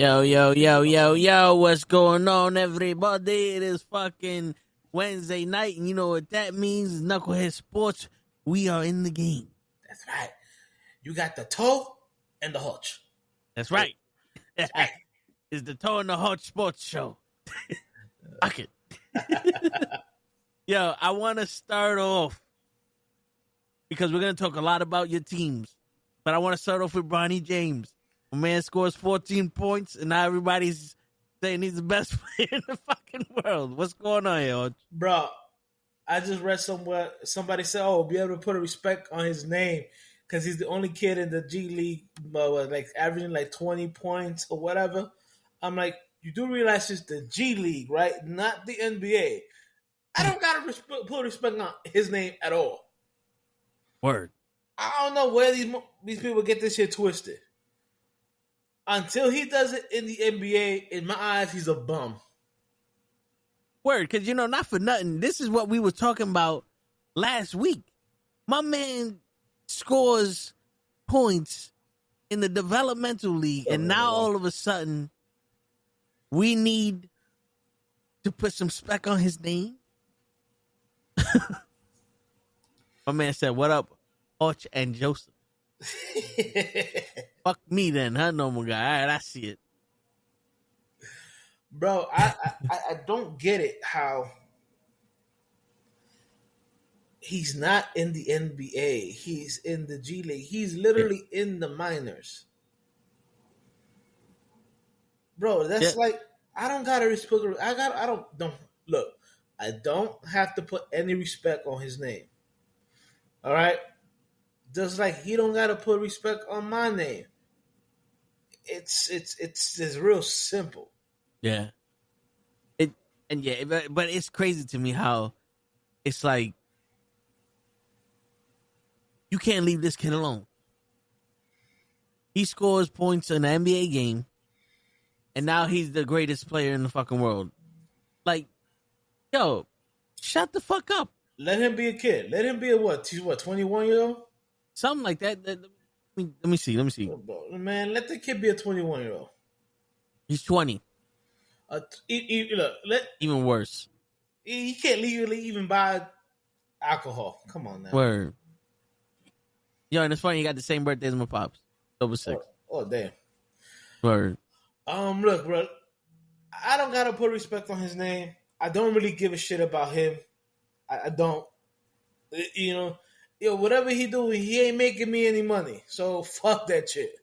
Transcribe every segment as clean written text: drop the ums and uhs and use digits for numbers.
Yo, yo, yo, yo, yo, what's going on, everybody? It is fucking Wednesday night, and you know what that means? Knucklehead Sports. We are in the game. That's right. You got the toe and the hutch. That's right. That's right. It's the Toe and the Hutch Sports Show. Fuck it. Yo, I want to start off because we're going to talk a lot about your teams, but I want to start off with Bronny James. My man scores 14 points, and now everybody's saying he's the best player in the fucking world. What's going on here, Hutch? Bro, I just read somewhere somebody said, "Oh, be able to put a respect on his name because he's the only kid in the G League, like averaging like 20 points or whatever." I'm like, you do realize it's the G League, right? Not the NBA. I don't gotta put respect on his name at all. Word. I don't know where these people get this shit twisted. Until he does it in the NBA, in my eyes, he's a bum. Word, because, you know, not for nothing, this is what we were talking about last week. My man scores points in the developmental league, and now all of a sudden, we need to put some spec on his name. My man said, "What up, Hutch and Joseph?" Fuck me then, huh, normal guy? All right, I see it. Bro, I don't get it how he's not in the NBA. He's in the G League. He's literally in the minors. Bro, that's like, I don't gotta respect. I don't look. I don't have to put any respect on his name. All right, just like he don't gotta put respect on my name. It's real simple. Yeah. But it's crazy to me how it's like you can't leave this kid alone. He scores points in an NBA game, and now he's the greatest player in the fucking world. Like, yo, shut the fuck up. Let him be a kid. Let him be a what? He's what, 21-year-old? Something like that. Let me see. Man, let the kid be a 21-year-old. He's 20. Look, even worse. He can't legally even buy alcohol. Come on now. Word. Yo, and it's funny, you got the same birthday as my pops. October 6th. Oh, damn. Word. Look, bro. I don't gotta put respect on his name. I don't really give a shit about him. I don't. You know, whatever he do, he ain't making me any money. So fuck that shit.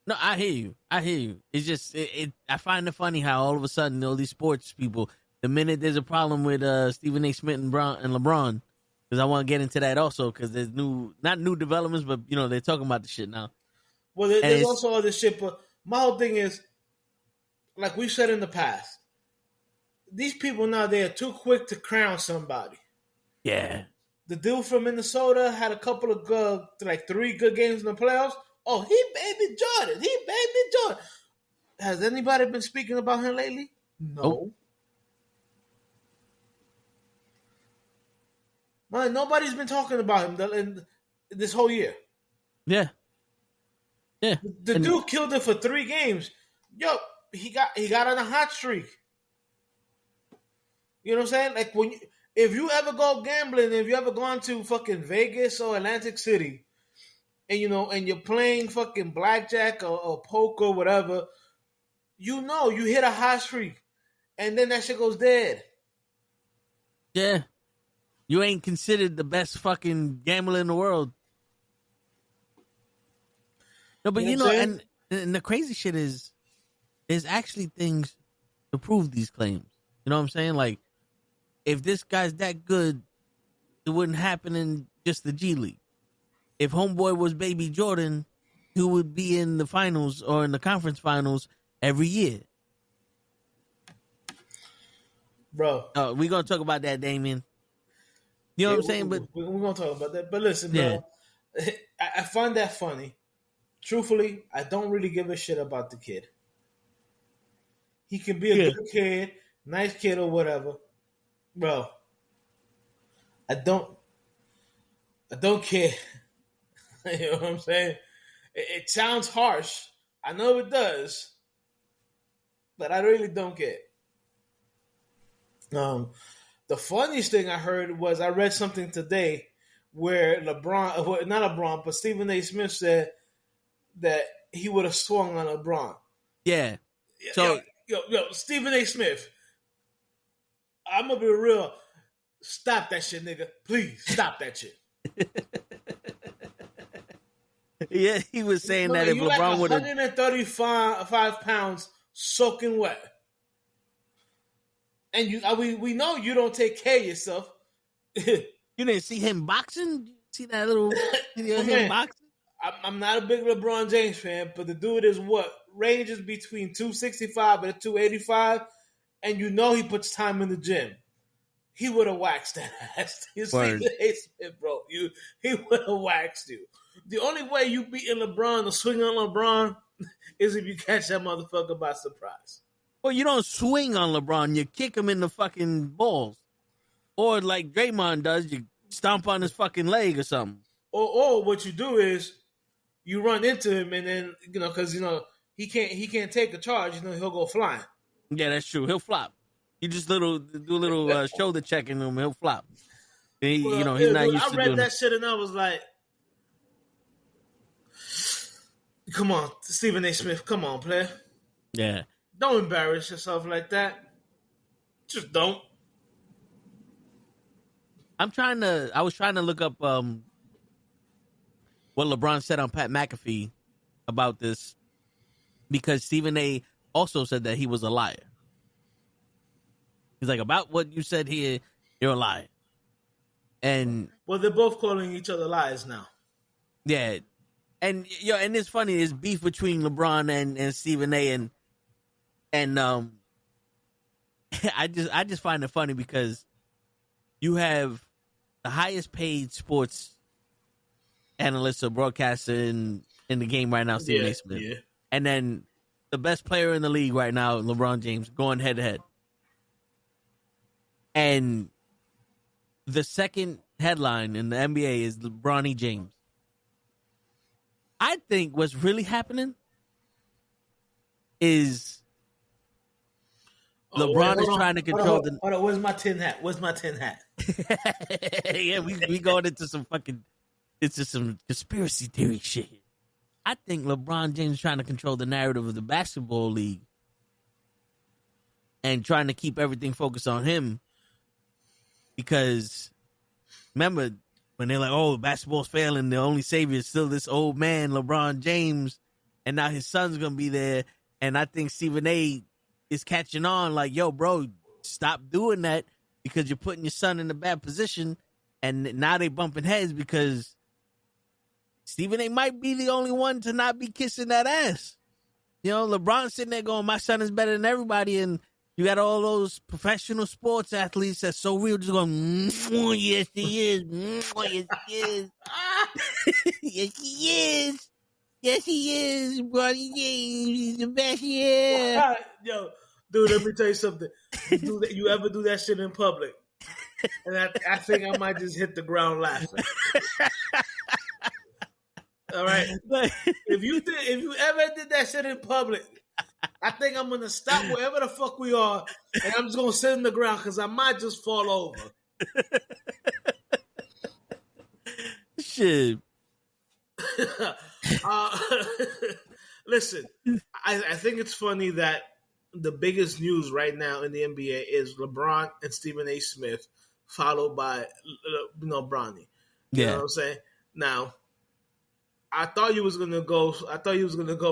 No, I hear you. It's just, I find it funny how all of a sudden all these sports people, the minute there's a problem with Stephen A. Smith and LeBron, because I want to get into that also, because there's not new developments, but you know they're talking about the shit now. Well, there's also other shit, but my whole thing is, like we said in the past, these people now, they are too quick to crown somebody. Yeah. The dude from Minnesota had a couple of like 3 good games in the playoffs. Oh, he baby Jordan. Has anybody been speaking about him lately? No. Oh. Man, nobody's been talking about him in this whole year. Yeah. Yeah. The dude killed it for 3 games. Yo, he got on a hot streak. You know what I'm saying? Like if you ever go gambling, if you ever gone to fucking Vegas or Atlantic City, and and you're playing fucking blackjack or poker or whatever, you hit a hot streak, and then that shit goes dead. Yeah. You ain't considered the best fucking gambler in the world. No, but and the crazy shit is, there's actually things to prove these claims. You know what I'm saying? Like, if this guy's that good, it wouldn't happen in just the G League. If homeboy was baby Jordan, he would be in the finals or in the conference finals every year. Bro. We're going to talk about that, Damien. You know what I'm saying? But we're going to talk about that. But listen, bro, I find that funny. Truthfully, I don't really give a shit about the kid. He can be a good kid, nice kid or whatever. Bro, I don't care. You know what I'm saying? It sounds harsh. I know it does. but I really don't care. The funniest thing I heard was I read something today where LeBron, well, not LeBron, but Stephen A. Smith said that he would have swung on LeBron. Yeah. So yo, Stephen A. Smith, I'm gonna be real. Stop that shit, nigga. Please stop that shit. Yeah, he was saying that if LeBron would have 135 pounds soaking wet, and we know you don't take care of yourself. You didn't see him boxing? See that little video of him boxing? I'm not a big LeBron James fan, but the dude is ranges between 265 and 285, and you know he puts time in the gym. He would have waxed that ass. You see it, bro. He would have waxed you. The only way you beating LeBron or swinging on LeBron is if you catch that motherfucker by surprise. Well, you don't swing on LeBron. You kick him in the fucking balls. Or like Draymond does, you stomp on his fucking leg or something. Or what you do is you run into him and then, because, he can't take a charge. He'll go flying. Yeah, that's true. He'll flop. You just do a little shoulder check in him. He'll flop. He's not used to doing I read that shit and I was like, come on, Stephen A. Smith, come on, player. Yeah. Don't embarrass yourself like that. Just don't. I was trying to look up what LeBron said on Pat McAfee about this, because Stephen A. also said that he was a liar. He's like, about what you said here, you're a liar. And well, they're both calling each other liars now. Yeah. And and it's funny, there's beef between LeBron and Stephen A. and I just find it funny because you have the highest paid sports analyst or broadcaster in the game right now, Stephen A. Smith. Yeah. And then the best player in the league right now, LeBron James, going head to head. And the second headline in the NBA is Bronny James. I think what's really happening is LeBron is trying to control the. Hold on, where's my tin hat? Yeah, we going into some conspiracy theory shit. I think LeBron James is trying to control the narrative of the basketball league and trying to keep everything focused on him. Because remember when they're like, "Oh, basketball's failing. The only savior is still this old man, LeBron James," and now his son's gonna be there. And I think Stephen A. is catching on, like, "Yo, bro, stop doing that because you're putting your son in a bad position." And now they bumping heads because Stephen A. might be the only one to not be kissing that ass. LeBron sitting there going, "My son is better than everybody," and you got all those professional sports athletes that's so real, just going, "Yes, he is. Yes, he is. Yes, he is. Yes, he is. Bronny James, he's the best. Yeah." Yo, dude, let me tell you something. You ever do that shit in public? And I think I might just hit the ground laughing. All right. If you ever did that shit in public, I think I'm gonna stop wherever the fuck we are, and I'm just gonna sit in the ground because I might just fall over. Shit. Listen, I think it's funny that the biggest news right now in the NBA is LeBron and Stephen A. Smith, followed by Bronny. You know what I'm saying? Now, I thought you was gonna go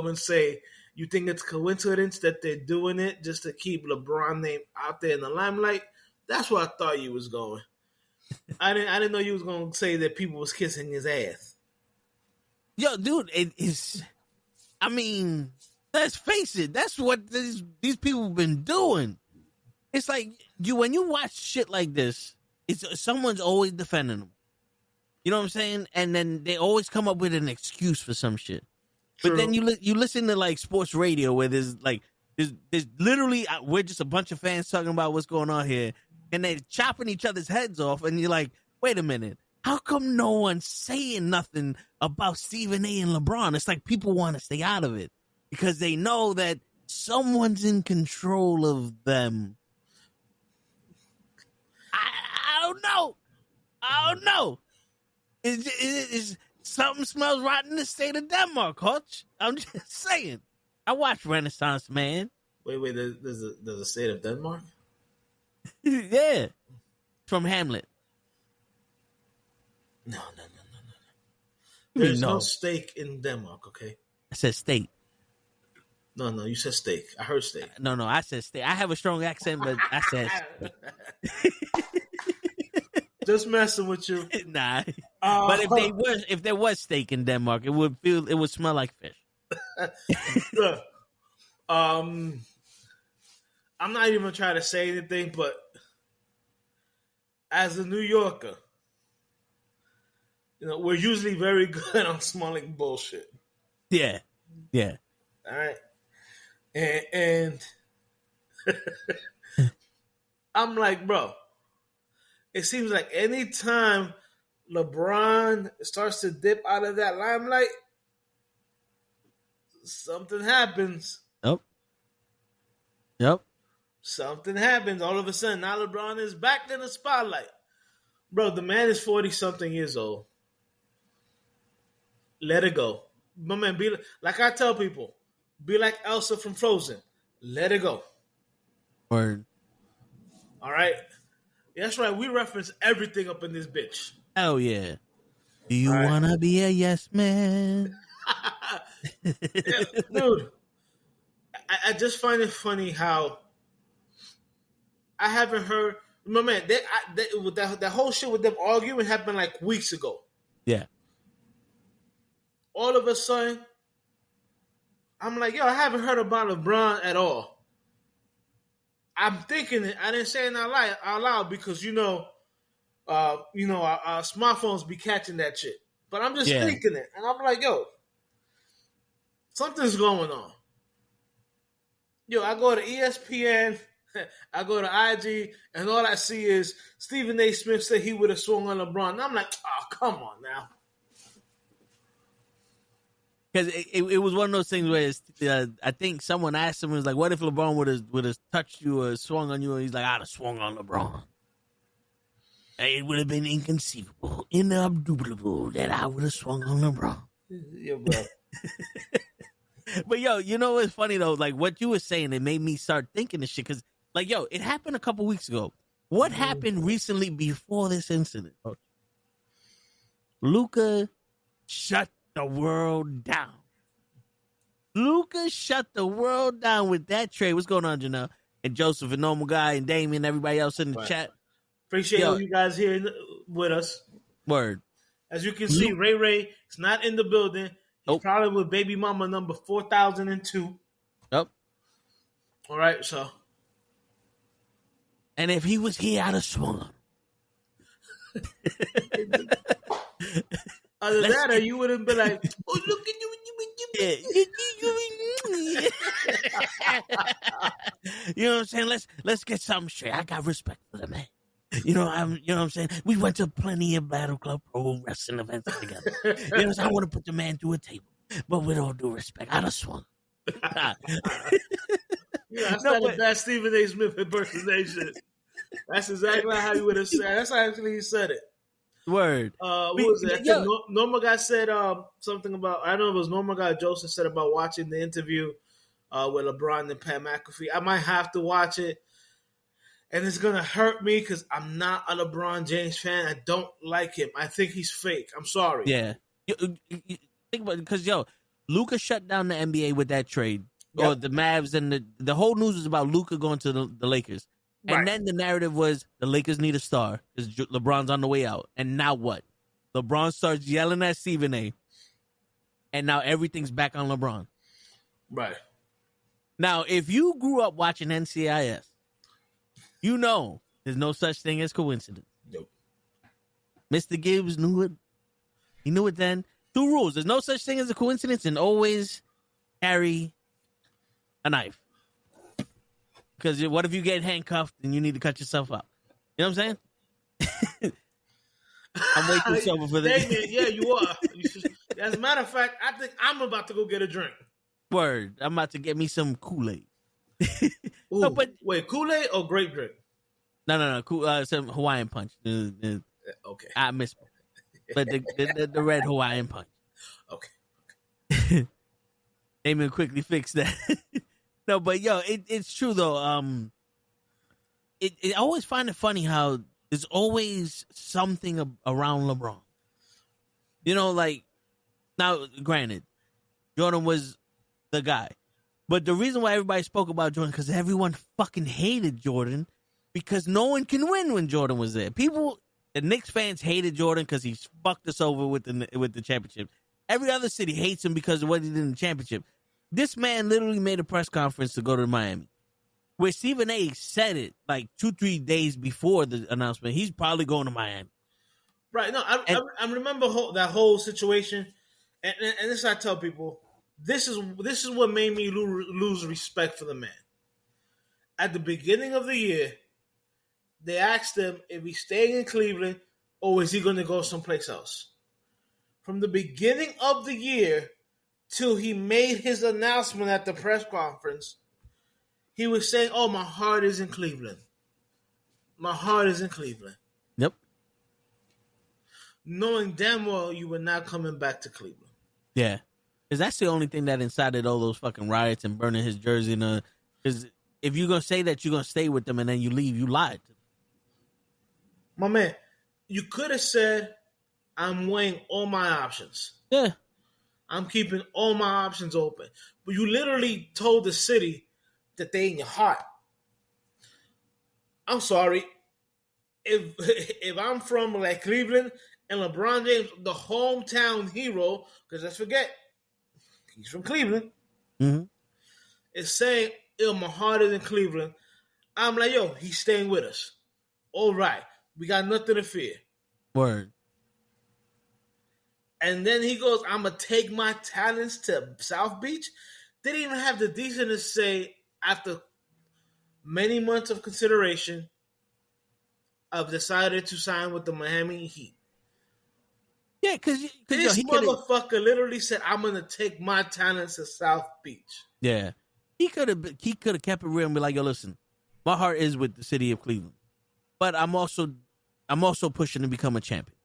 and say, you think it's coincidence that they're doing it just to keep LeBron name out there in the limelight? That's where I thought you was going. I didn't know you was gonna say that people was kissing his ass. Yo, dude, it is. I mean, let's face it. That's what these people have been doing. It's like when you watch shit like this, it's someone's always defending them. You know what I'm saying? And then they always come up with an excuse for some shit. True. But then you listen to like sports radio where there's literally, we're just a bunch of fans talking about what's going on here, and they're chopping each other's heads off, and you're like, wait a minute, how come no one's saying nothing about Stephen A. and LeBron? It's like people want to stay out of it because they know that someone's in control of them. I don't know. I don't know. It's something smells rotten in the state of Denmark, Hutch. I'm just saying. I watched Renaissance Man. Wait. There's a state of Denmark. Yeah, from Hamlet. No. There's no steak in Denmark. Okay. I said state. No, you said steak. I heard steak. No, I said state. I have a strong accent, but I said steak. Just messing with you. Nah. But if there was steak in Denmark, it would smell like fish. I'm not even trying to say anything, but as a New Yorker, we're usually very good on smelling bullshit. Yeah. All right. And I'm like, bro, it seems like anytime LeBron starts to dip out of that limelight, something happens. Yep. Something happens. All of a sudden, now LeBron is back in the spotlight. Bro, the man is 40-something years old. Let it go. My man, be like I tell people, be like Elsa from Frozen. Let it go. Word. All right? That's right. We reference everything up in this bitch. Hell yeah. Do you want to be a yes man? Yeah, dude, I just find it funny how I haven't heard. My man, that whole shit with them arguing happened like weeks ago. Yeah. All of a sudden, I'm like, yo, I haven't heard about LeBron at all. I'm thinking it. I didn't say it out loud because our smartphones be catching that shit. But I'm just thinking it, and I'm like, yo, something's going on. Yo, I go to ESPN, I go to IG, and all I see is Stephen A. Smith said he would have swung on LeBron. And I'm like, oh, come on now. Because it was one of those things where I think someone asked him, was like, what if LeBron would have touched you or swung on you? And he's like, I'd have swung on LeBron. It would have been inconceivable, indubitable that I would have swung on LeBron. Yeah, bro. But yo, you know what's funny though? Like what you were saying, it made me start thinking this shit. Because like, yo, it happened a couple weeks ago. What happened recently before this incident? Luka shut the world down. Luka shut the world down with that trade. What's going on, Janelle? And Joseph and Normal Guy and Damien, everybody else in the chat. Appreciate all you guys here with us. Word. As you can see, Ray is not in the building. He's probably with baby mama number 4002. Yep. All right, so. And if he was here, I'd have swung. Other than that, you would have been like, oh, look at you. You know what I'm saying? Let's get something straight. I got respect for the man. You know what I'm saying? We went to plenty of Battle Club Pro Wrestling events together. You know what I'm saying? I want to put the man through a table. But with all due respect, I'd have swung. Yeah, that's not a bad Stephen A. Smith impersonation. That's exactly how you would have said. That's how actually he said it. Word. What was it? Normal Guy said something about, I don't know if it was Normal Guy Joseph said about watching the interview with LeBron and Pat McAfee. I might have to watch it. And it's going to hurt me because I'm not a LeBron James fan. I don't like him. I think he's fake. I'm sorry. Yeah. You think about it, because, Luka shut down the NBA with that trade. Yep. Or the Mavs, and the whole news was about Luka going to the Lakers. And then the narrative was the Lakers need a star because LeBron's on the way out. And now what? LeBron starts yelling at Stephen A. And now everything's back on LeBron. Right. Now, if you grew up watching NCIS, you know there's no such thing as coincidence. Nope. Mr. Gibbs knew it. He knew it then. 2 rules. There's no such thing as a coincidence, and always carry a knife. Because what if you get handcuffed and you need to cut yourself up? You know what I'm saying? I'm way too sober for this. Yeah, you are. As a matter of fact, I think I'm about to go get a drink. Word. I'm about to get me some Kool-Aid. Ooh, No, but wait, Kool-Aid or grape drink? no. Some Hawaiian punch. Okay. I misspoke. But the red Hawaiian punch. Okay. Damon quickly fixed that. No, but yo, it's true though. I always find it funny how there's always something around LeBron. You know, like now, granted, Jordan was the guy, but the reason why everybody spoke about Jordan because everyone fucking hated Jordan because no one can win when Jordan was there. The Knicks fans hated Jordan because he fucked us over with the championship. Every other city hates him because of what he did in the championship. This man literally made a press conference to go to Miami, where Stephen A. said it like 2-3 days before the announcement. He's probably going to Miami. Right. No, I remember that whole situation, and this is what I tell people. This is what made me lose respect for the man. At the beginning of the year, they asked him if he's staying in Cleveland or is he going to go someplace else. From the beginning of the year till he made his announcement at the press conference, he was saying, "Oh, my heart is in Cleveland. My heart is in Cleveland." Yep. Knowing damn well you were not coming back to Cleveland. Yeah. Because that's the only thing that incited all those fucking riots and burning his jersey. Because if you're going to say that you're going to stay with them and then you leave, you lied. My man, you could have said, "I'm weighing all my options. Yeah. I'm keeping all my options open." But you literally told the city that they in your heart. I'm sorry. If I'm from like Cleveland and LeBron James, the hometown hero, because let's forget, he's from Cleveland, is saying, "Yo, my heart is in Cleveland." I'm like, yo, he's staying with us. All right. We got nothing to fear. Word. And then he goes, "I'm going to take my talents to South Beach." They didn't even have the decency to say, after many months of consideration, I've decided to sign with the Miami Heat. Yeah, because this motherfucker literally said, "I'm going to take my talents to South Beach." Yeah. He could have kept it real and be like, "Yo, listen, my heart is with the city of Cleveland. But I'm also pushing to become a champion.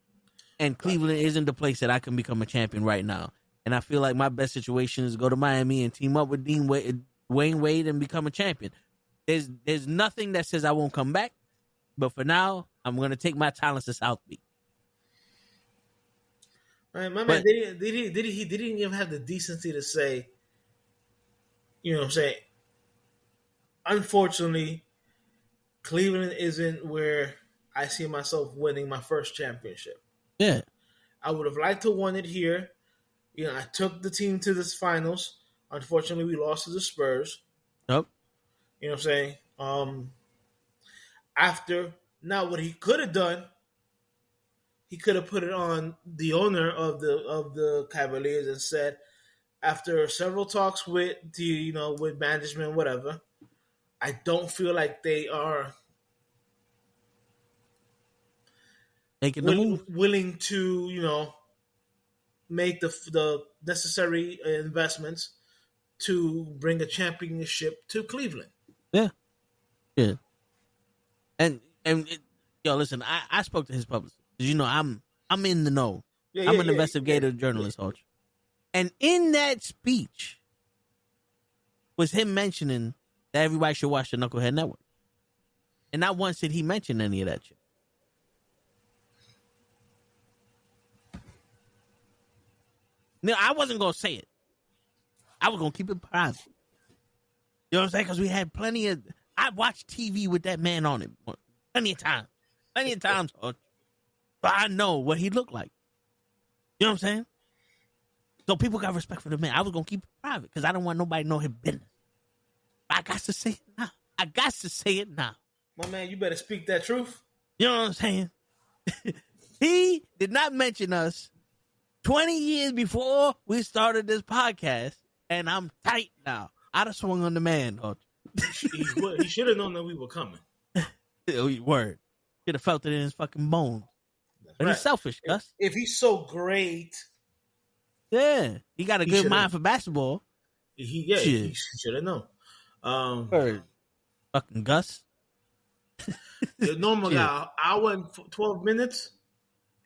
And Cleveland isn't the place that I can become a champion right now. And I feel like my best situation is to go to Miami and team up with Dwayne Wade and become a champion. There's nothing that says I won't come back. But for now, I'm going to take my talents to South Beach." Man, did he didn't even have the decency to say, you know what I'm saying? Unfortunately, Cleveland isn't where I see myself winning my first championship. Yeah. I would have liked to win it here. You know, I took the team to this finals. Unfortunately, we lost to the Spurs. Yep. You know what I'm saying? Now what he could have done, he could have put it on the owner of the Cavaliers and said, after several talks with with management, whatever, I don't feel like they are willing to, make the necessary investments to bring a championship to Cleveland. Yeah. Yeah. And listen, I spoke to his publicist. I'm in the know. I'm an investigative journalist, Hodge. And in that speech was him mentioning that everybody should watch the NuKKle HeDD Network. And not once did he mention any of that shit. No, I wasn't going to say it. I was going to keep it private. You know what I'm saying? Because we had I watched TV with that man on it plenty of times. So I know what he looked like. You know what I'm saying? So people got respect for the man. I was going to keep it private because I don't want nobody to know his business. I got to say it now. My man, you better speak that truth. You know what I'm saying? He did not mention us 20 years before we started this podcast, and I'm tight now. I'd have swung on the man. He should have known that we were coming. Word. Should have felt it in his fucking bones. But right. He's selfish, Gus. If he's so great. Yeah. He got a good mind for basketball. He Shit. should have known. Word. Fucking Gus. The normal Shit. guy, hour and 12 minutes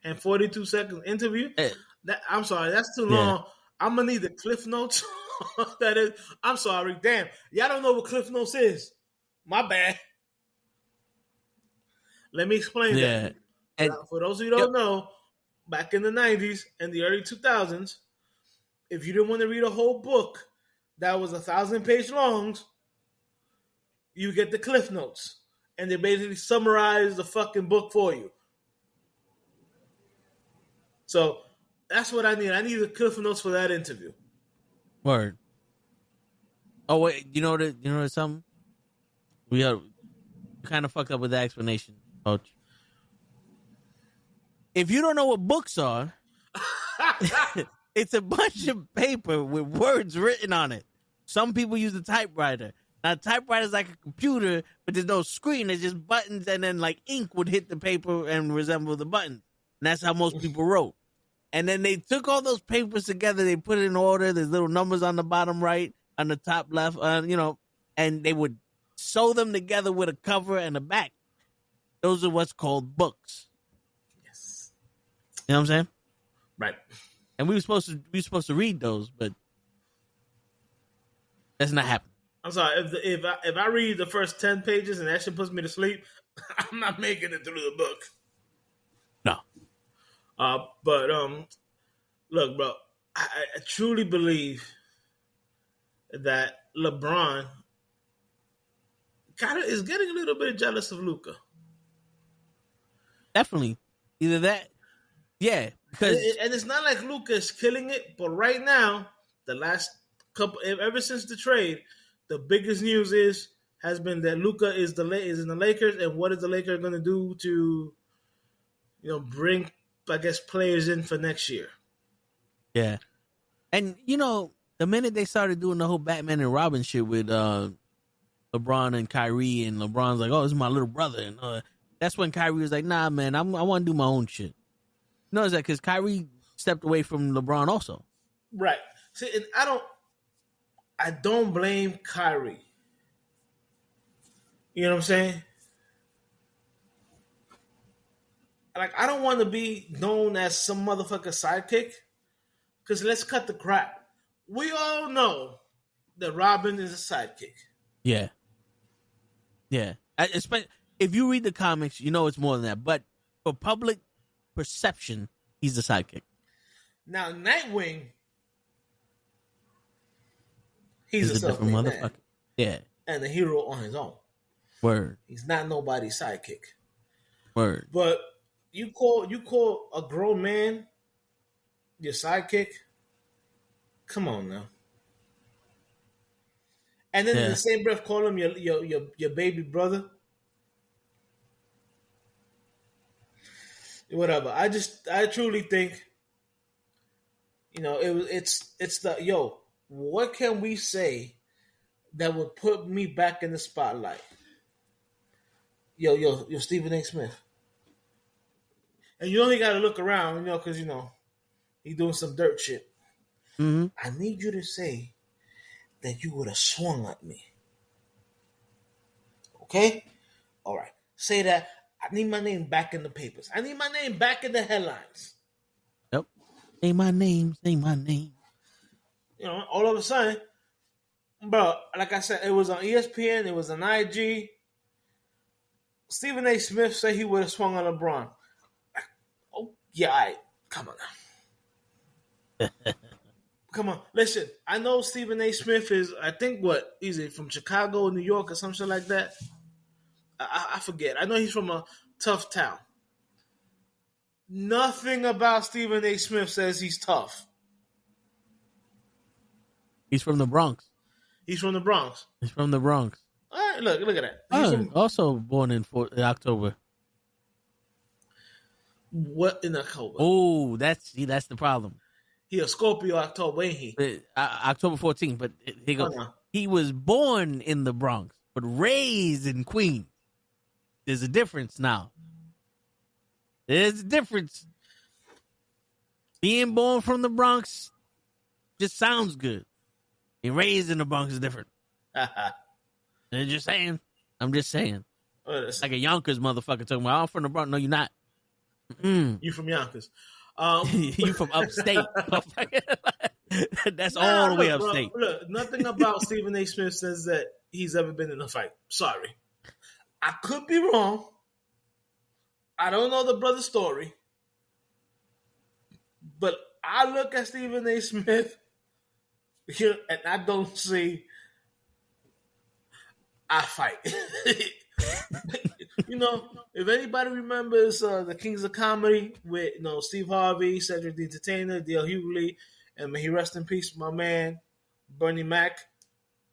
and 42 seconds interview. I'm sorry, that's too long. I'm gonna need the Cliff Notes. That is, I'm sorry, damn. Y'all don't know what Cliff Notes is. My bad. Let me explain that. And For those of you who don't know, back in the 90s and the early 2000s, if you didn't want to read a whole book that was 1,000-page long, you get the Cliff Notes. And they basically summarize the fucking book for you. So that's what I need. I need the Cliff Notes for that interview. Word. Oh wait, you know something? We kind of fucked up with the explanation, Coach. If you don't know what books are, it's a bunch of paper with words written on it. Some people use a typewriter. Now, a typewriter is like a computer, but there's no screen. It's just buttons, and then like ink would hit the paper and resemble the buttons. And that's how most people wrote. And then they took all those papers together. They put it in order. There's little numbers on the bottom right, on the top left, and they would sew them together with a cover and a back. Those are what's called books. Yes. You know what I'm saying? Right. And we were supposed to read those, but that's not happening. I'm sorry, if I read the first 10 pages and that shit puts me to sleep, I'm not making it through the book. No. But look, bro, I truly believe that LeBron is getting a little bit jealous of Luka. Definitely. Either that, yeah, because and it's not like Luka is killing it, but right now, the last couple, ever since the trade, the biggest news has been that Luka is in the Lakers, and what is the Lakers going to do to, bring, I guess, players in for next year? Yeah, and the minute they started doing the whole Batman and Robin shit with LeBron and Kyrie, and LeBron's like, "Oh, this is my little brother," and that's when Kyrie was like, "Nah, man, I want to do my own shit." No, is that because Kyrie stepped away from LeBron also? Right. See, and I don't blame Kyrie. You know what I'm saying? Like, I don't want to be known as some motherfucker sidekick. Because let's cut the crap. We all know that Robin is a sidekick. Yeah. Yeah. If you read the comics, you know it's more than that. But for public perception, he's the sidekick. Now, Nightwing, he's a different motherfucker. Man. Yeah. And a hero on his own. Word. He's not nobody's sidekick. Word. But you call a grown man your sidekick? Come on now. And then in the same breath, call him your baby brother. Whatever. I truly think, it's the what can we say that would put me back in the spotlight? Yo, Stephen A. Smith. And he got to look around, because, he's doing some dirt shit. Mm-hmm. I need you to say that you would have swung at me. Okay? All right. Say that. I need my name back in the papers. I need my name back in the headlines. Yep. Say my name. Say my name. All of a sudden, bro, like I said, it was on ESPN. It was on IG. Stephen A. Smith said he would have swung on LeBron. Oh, yeah, all right. Come on now. Come on. Listen, I know Stephen A. Smith is, I think, is he from Chicago, New York, or something like that? I forget. I know he's from a tough town. Nothing about Stephen A. Smith says he's tough. He's from the Bronx. He's from the Bronx. He's from the Bronx. All right, look at that. Also born in October. What in October? Oh, that's the problem. He a Scorpio October, ain't he? October 14th, but he was born in the Bronx, but raised in Queens. There's a difference now. There's a difference. Being born from the Bronx just sounds good. Being raised in the Bronx is different. I'm just saying. Like a Yonkers motherfucker talking about, I'm from the Bronx. No, you're not. You from Yonkers. You from upstate. That's all the way upstate. Bro, look, nothing about Stephen A. Smith says that he's ever been in a fight. Sorry. I could be wrong. I don't know the brother's story. But I look at Stephen A. Smith here and I don't see I fight. If anybody remembers the Kings of Comedy with Steve Harvey, Cedric the Entertainer, D.L. Hughley, and may he rest in peace, my man, Bernie Mac.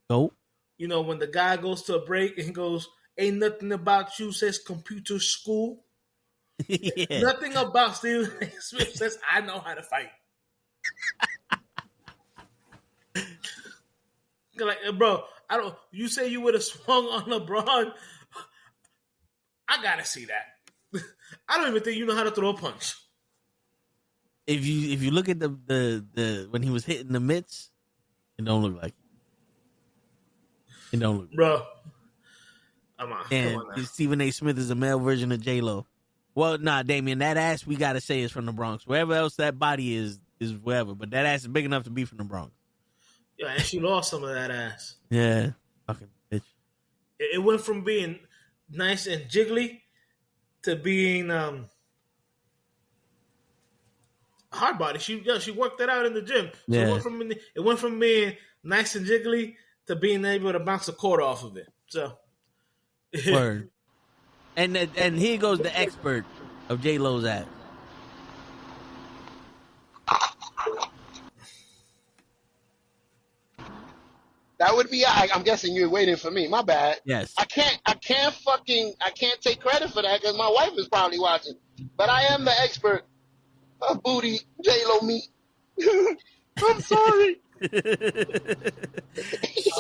Go. When the guy goes to a break and he goes, ain't nothing about you says computer school. Yeah. Nothing about Stephen A. Smith says I know how to fight. Like, bro, you say you would have swung on LeBron. I gotta see that. I don't even think you know how to throw a punch. If you look at the when he was hitting the mitts, it don't look like it. It don't look, bro. Come on now. Stephen A. Smith is a male version of J-Lo. Well, nah, Damien, that ass we gotta say is from the Bronx. Wherever else that body is wherever, but that ass is big enough to be from the Bronx. Yeah, and she lost some of that ass. Yeah, fucking bitch. It went from being nice and jiggly to being hard body. She worked that out in the gym. So yeah. It went from being nice and jiggly to being able to bounce a quarter off of it. So, word. And here goes the expert of J-Lo's ass. That would be. I'm guessing you're waiting for me. My bad. Yes. I can't take credit for that because my wife is probably watching. But I am the expert of booty J-Lo meat. I'm sorry.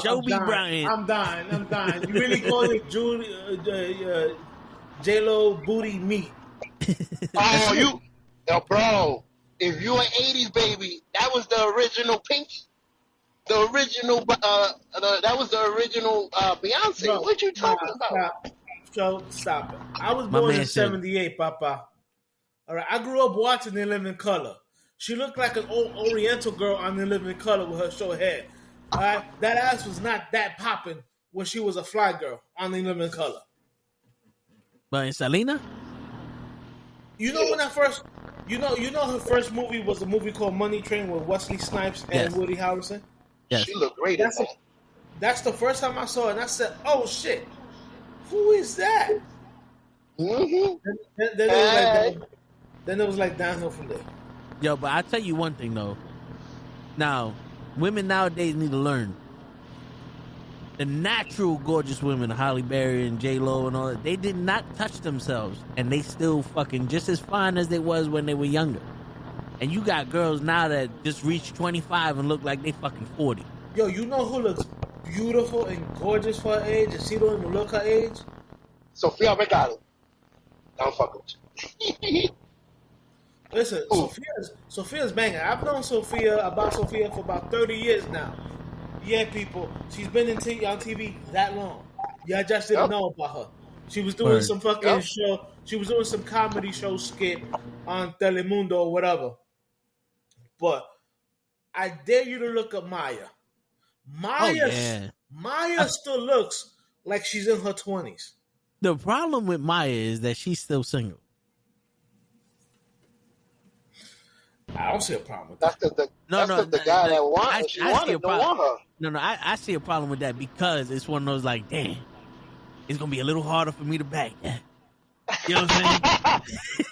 Show me Brian. I'm dying. You really call it J-Lo booty meat? Oh, bro. If you an '80s baby, that was the original Pinky. The original, that was the original Beyonce. Bro, what you talking about? Stop it. I was born in '78, Papa. All right, I grew up watching In Living Color. She looked like an old Oriental girl on In Living Color with her short hair. All right, that ass was not that popping when she was a fly girl on In Living Color. But in Selena, when I first, her first movie was a movie called Money Train with Wesley Snipes and Woody Harrelson. Yes. She looked great. That's the first time I saw it, and I said, "Oh shit, who is that?" Mm-hmm. Then it was like downhill from there. Yo, but I tell you one thing though. Now, women nowadays need to learn. The natural gorgeous women, Halle Berry and J-Lo and all that, they did not touch themselves, and they still fucking just as fine as they was when they were younger. And you got girls now that just reach 25 and look like they fucking 40. Yo, you know who looks beautiful and gorgeous for her age, and she don't even look her age? Sofia Vergara. Don't fuck with you. Listen, Sophia's banging. I've known about Sophia for about 30 years now. Yeah, people, she's been on TV that long. Yeah, I just didn't know about her. She was doing some fucking show. She was doing some comedy show skit on Telemundo or whatever. But I dare you to look at Maya. Maya still looks like she's in her 20s. The problem with Maya is that she's still single. I don't see a problem with that. That's the guy that wants her. I see a problem with that because it's one of those like, damn, it's going to be a little harder for me to back that. You know what I'm saying?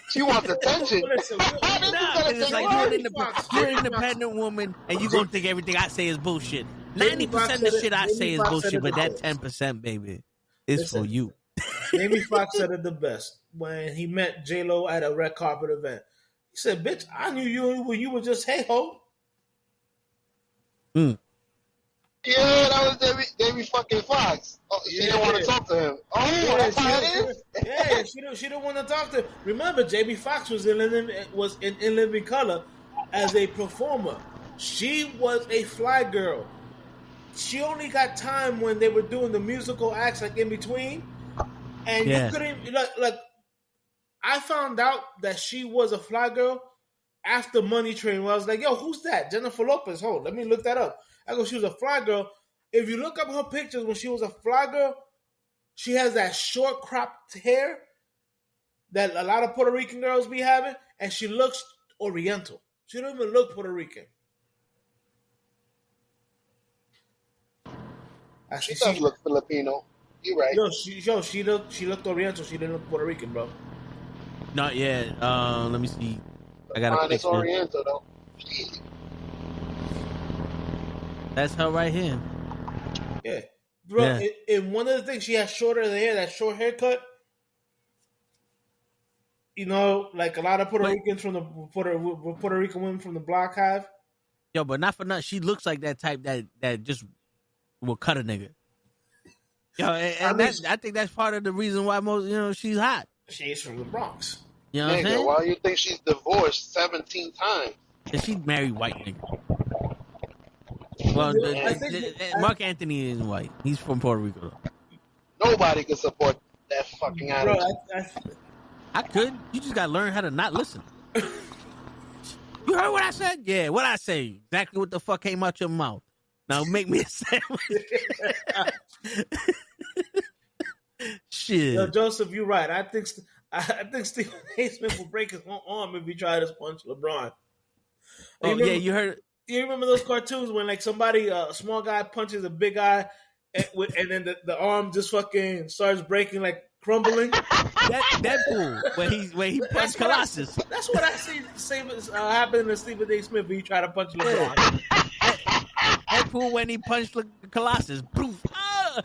She wants attention. It's like you're an independent woman, and you're gonna think everything I say is bullshit. 90% of the shit I say is bullshit, but that 10%, baby, is for you. Jamie Foxx said it the best when he met J-Lo at a red carpet event. He said, "Bitch, I knew you when you were just hey ho." Yeah, that was Jamie fucking Foxx. Oh, she didn't want to talk to him. Oh, that's how it is? Yeah, she didn't want to talk to him. Remember, Jamie Foxx was in Living Color as a performer. She was a fly girl. she only got time when they were doing the musical acts like in between, and you couldn't like. I found out that she was a fly girl after Money Train. Where I was like, "Yo, who's that?" Jennifer Lopez. Hold, let me look that up. I go, she was a fly girl. If you look up her pictures when she was a fly girl, she has that short cropped hair that a lot of Puerto Rican girls be having, and she looks Oriental. She don't even look Puerto Rican. Actually, she does look Filipino. You're right. She looked Oriental. She didn't look Puerto Rican, bro. Not yet. Let me see. I got a picture. Oriental though. That's her right here. Yeah, bro. Yeah. And one of the things, she has shorter hair, that short haircut. You know, like a lot of Puerto Ricans from the Puerto Rican women from the block have. Yo, but not for nothing. She looks like that type that just will cut a nigga. Yo, and I think that's part of the reason why she's hot. She's from the Bronx. You know what I'm saying? Why do you think she's divorced 17 times? And she married white nigga. Well, Mark Anthony isn't white. He's from Puerto Rico. Nobody can support that fucking attitude. I could. You just gotta learn how to not listen. You heard what I said? Yeah, what I say? Exactly what the fuck came out your mouth. Now make me a sandwich. Shit. Yo, Joseph, you're right. I think Stephen A. Smith will break his own arm if he tried to punch LeBron. You heard. You remember those cartoons when like somebody, a small guy punches a big guy, and then the arm just fucking starts breaking, like crumbling. Deadpool when he punched Colossus. That's what I see happen to Stephen A. Smith when he tried to punch LeBron. Deadpool when he punched Colossus. Poof, my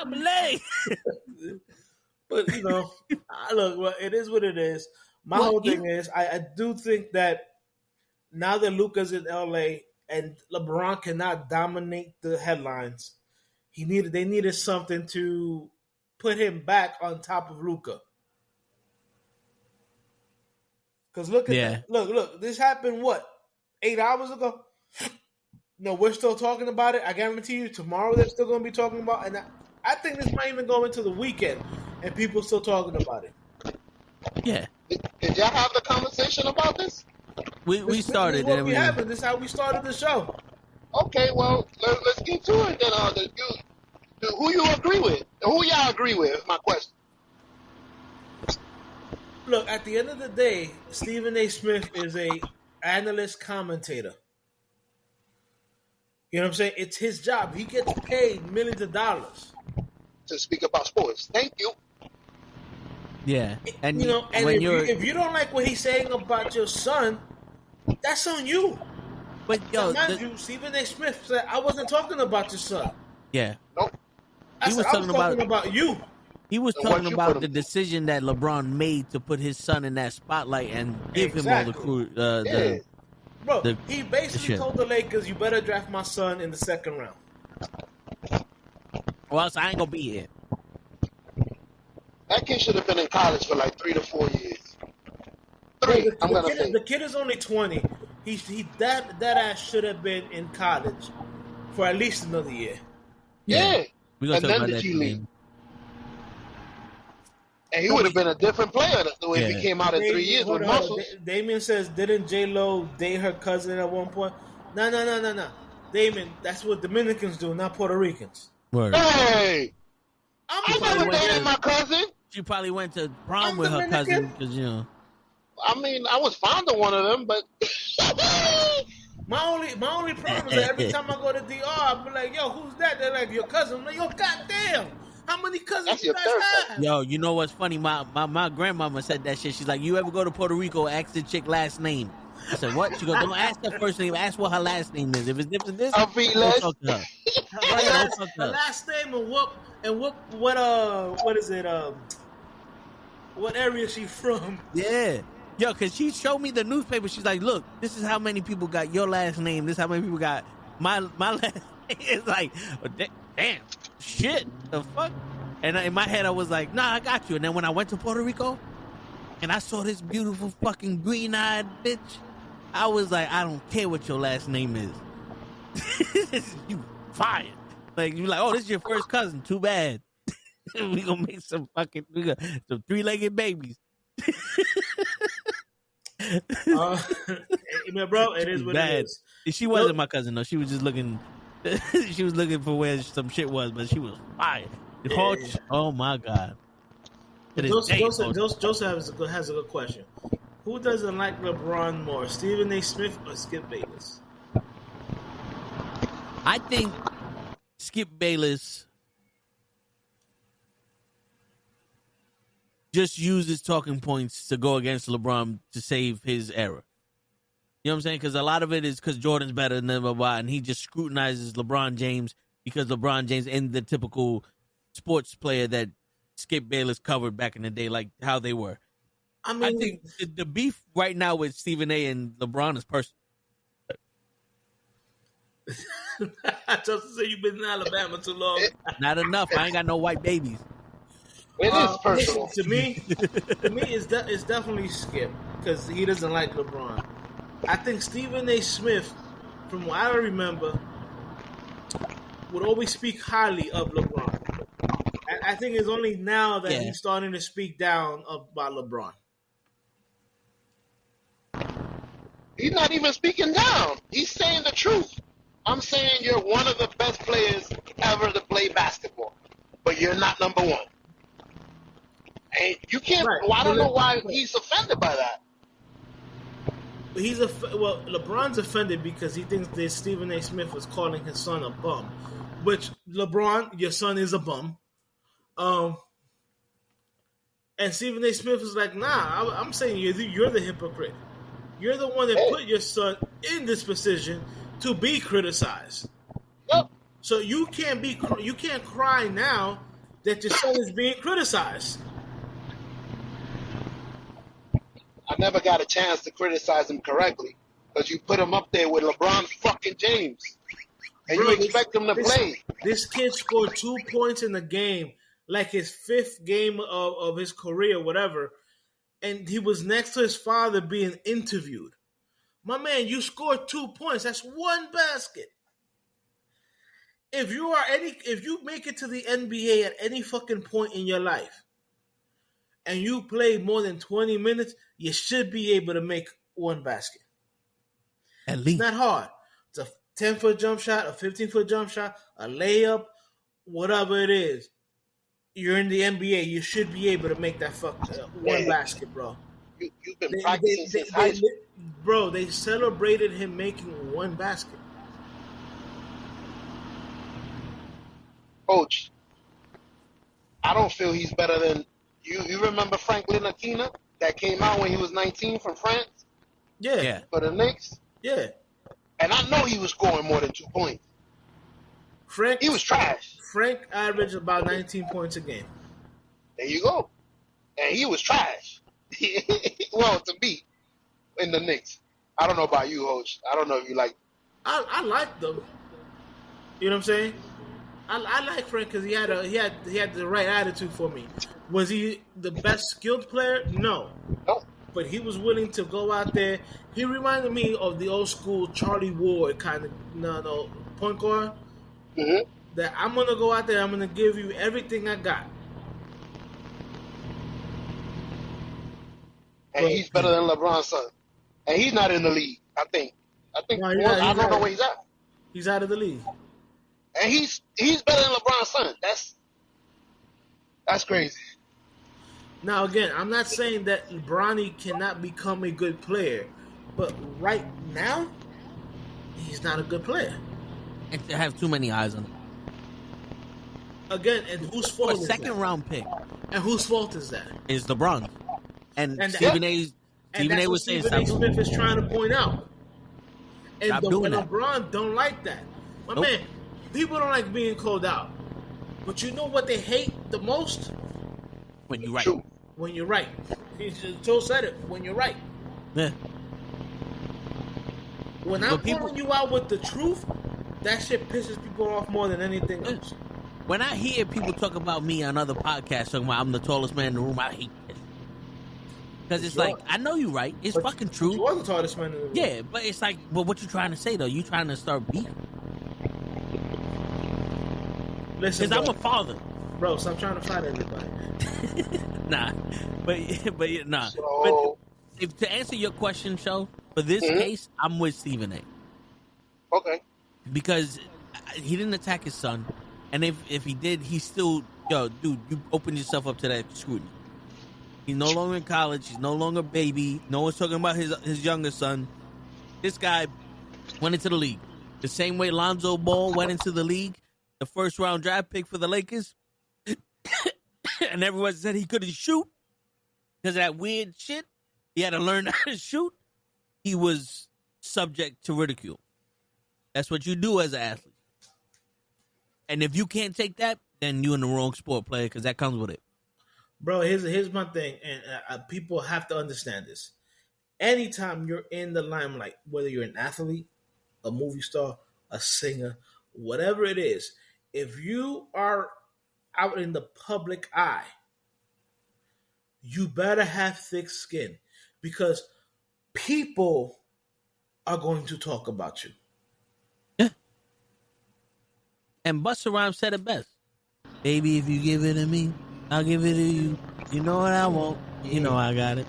leg. But look, it is what it is. My whole thing is, I do think that now that Luka's in LA and LeBron cannot dominate the headlines, they needed something to put him back on top of Luka. Because look at that. Look, this happened 8 hours ago? No, we're still talking about it. I guarantee you tomorrow they're still going to be talking about it. And I think this might even go into the weekend and people still talking about it. Yeah. Did y'all have the conversation about this? We started. This is how we started the show. Okay, well, let's get to it then. Who you agree with? Who y'all agree with is my question. Look, at the end of the day, Stephen A. Smith is a analyst commentator. You know what I'm saying? It's his job. He gets paid millions of dollars to speak about sports. Thank you. Yeah, and if you don't like what he's saying about your son, that's on you. But Stephen A. Smith said, "I wasn't talking about your son." Yeah, nope. I was talking about you. He was talking about the decision that LeBron made to put his son in that spotlight and give him all the crew. He basically told the Lakers, "You better draft my son in the second round." Or else I ain't gonna be here. That kid should have been in college for like 3 to 4 years. The kid is only 20. That ass should have been in college for at least another year. Yeah. And then the G League. And he would have been a different player the way he came out in 3 years with muscles. Damien says, didn't J-Lo date her cousin at one point? No. Damien, that's what Dominicans do, not Puerto Ricans. Word. Hey! I never dated my cousin. She probably went to prom with her cousin because, I mean, I was fond of one of them, but my only problem is that every time I go to DR, I'll be like, "Yo, who's that?" They're like, "Your cousin." I'm like, "Yo, goddamn, how many cousins you guys have?" Yo, you know what's funny? My grandmama said that shit. She's like, "You ever go to Puerto Rico? Ask the chick last name." I said, "What?" She goes, "Don't ask her first name. Ask what her last name is. If it's different than this, don't talk to her." Her last name and what is it? What area is she from? Yeah. Yo, because she showed me the newspaper. She's like, "Look, this is how many people got your last name. This is how many people got my last name." It's like, damn, shit, the fuck? And in my head, I was like, "Nah, I got you." And then when I went to Puerto Rico and I saw this beautiful fucking green-eyed bitch, I was like, "I don't care what your last name is." You fired. Like you like, oh, this is your first cousin. Too bad. We gonna make some some 3-legged babies. Bro, it is what it is. She wasn't my cousin though. She was just looking. She was looking for where some shit was, but she was fired. Yeah. Oh my god. Joseph has a good question. Who doesn't like LeBron more, Stephen A. Smith or Skip Bayless? I think Skip Bayless just uses talking points to go against LeBron to save his era. You know what I'm saying? Because a lot of it is because Jordan's better than blah, blah, blah, and he just scrutinizes LeBron James because LeBron James ain't the typical sports player that Skip Bayless covered back in the day, like how they were. I think the beef right now with Stephen A. and LeBron is personal. Just say you've been in Alabama too long. Not enough. I ain't got no white babies. It is personal. To me, it's definitely Skip because he doesn't like LeBron. I think Stephen A. Smith, from what I remember, would always speak highly of LeBron. I think it's only now that he's starting to speak down about LeBron. He's not even speaking down. He's saying the truth. I'm saying you're one of the best players ever to play basketball, but you're not number one. And you can't. Right. Well, I don't know why he's offended by that. LeBron's offended because he thinks that Stephen A. Smith was calling his son a bum, which LeBron, your son is a bum. And Stephen A. Smith is like, nah, I'm saying you're the hypocrite. You're the one that put your son in this position to be criticized. Yep. So you can't cry now that your son is being criticized. I never got a chance to criticize him correctly because you put him up there with LeBron fucking James, and you expect him to play. This kid scored 2 points in the game, like his 5th game of his career, whatever, and he was next to his father being interviewed. My man, you scored 2 points. That's one basket. If you make it to the NBA at any fucking point in your life, and you play more than 20 minutes, you should be able to make one basket. At least. It's not hard. It's a 10-foot jump shot, a 15-foot jump shot, a layup, whatever it is. You're in the NBA. You should be able to make that one basket, bro. You've been practicing since high school. Bro, they celebrated him making one basket. Coach, I don't feel he's better than you. You remember Franklin Aquina that came out when he was 19 from France? Yeah. For the Knicks? Yeah. And I know he was scoring more than 2 points. He was trash. Frank averaged about 19 points a game. There you go. And he was trash. Well, to me, in the Knicks. I don't know about you, Hoach. I don't know if you like. I like them. You know what I'm saying? I like Frank because he had the right attitude for me. Was he the best skilled player? No. But he was willing to go out there. He reminded me of the old school Charlie Ward kind of point guard. Mm-hmm. That I'm gonna go out there. I'm gonna give you everything I got. And he's better than LeBron's son. And he's not in the league, I think. I don't know where he's at. He's out of the league. And he's better than LeBron's son. That's crazy. Now, again, I'm not saying that Bronny cannot become a good player. But right now, he's not a good player. And to have too many eyes on him. Again, and whose fault is that? A second-round pick. And whose fault is that? Is LeBron. And Stephen A. was saying Stephen A. something. Smith is trying to point out. And LeBron don't like that. My man, people don't like being called out. But you know what they hate the most? When you're right. True. When you're right. Joe said it. When you're right. Yeah. When I'm calling you out with the truth, that shit pisses people off more than anything else. When I hear people talk about me on other podcasts talking about I'm the tallest man in the room, I hate this. Because it's like, I know you're right. It's fucking true. You are the tallest man in the room. Yeah, but it's like, well, what you trying to say, though? You trying to start beef? Listen, Because bro, I'm a father. bro, stop trying to fight everybody. Nah, but nah. But So, if to answer your question, show for this mhm, case, I'm with Stephen A. okay. Because he didn't attack his son, and if he did, he's still dude. You opened yourself up to that scrutiny. He's no longer in college. He's no longer a baby. No one's talking about his younger son. This guy went into the league the same way Lonzo Ball went into the league, the first round draft pick for the Lakers, and everyone said he couldn't shoot because of that weird shit. He had to learn how to shoot. He was subject to ridicule. That's what you do as an athlete. And if you can't take that, then you're in the wrong sport, player, because that comes with it. Bro, here's my thing, and people have to understand this. Anytime you're in the limelight, whether you're an athlete, a movie star, a singer, whatever it is, if you are out in the public eye, you better have thick skin because people are going to talk about you. Yeah. And Busta Rhymes said it best. Baby, if you give it to me, I'll give it to you. You know what I want. You know I got it.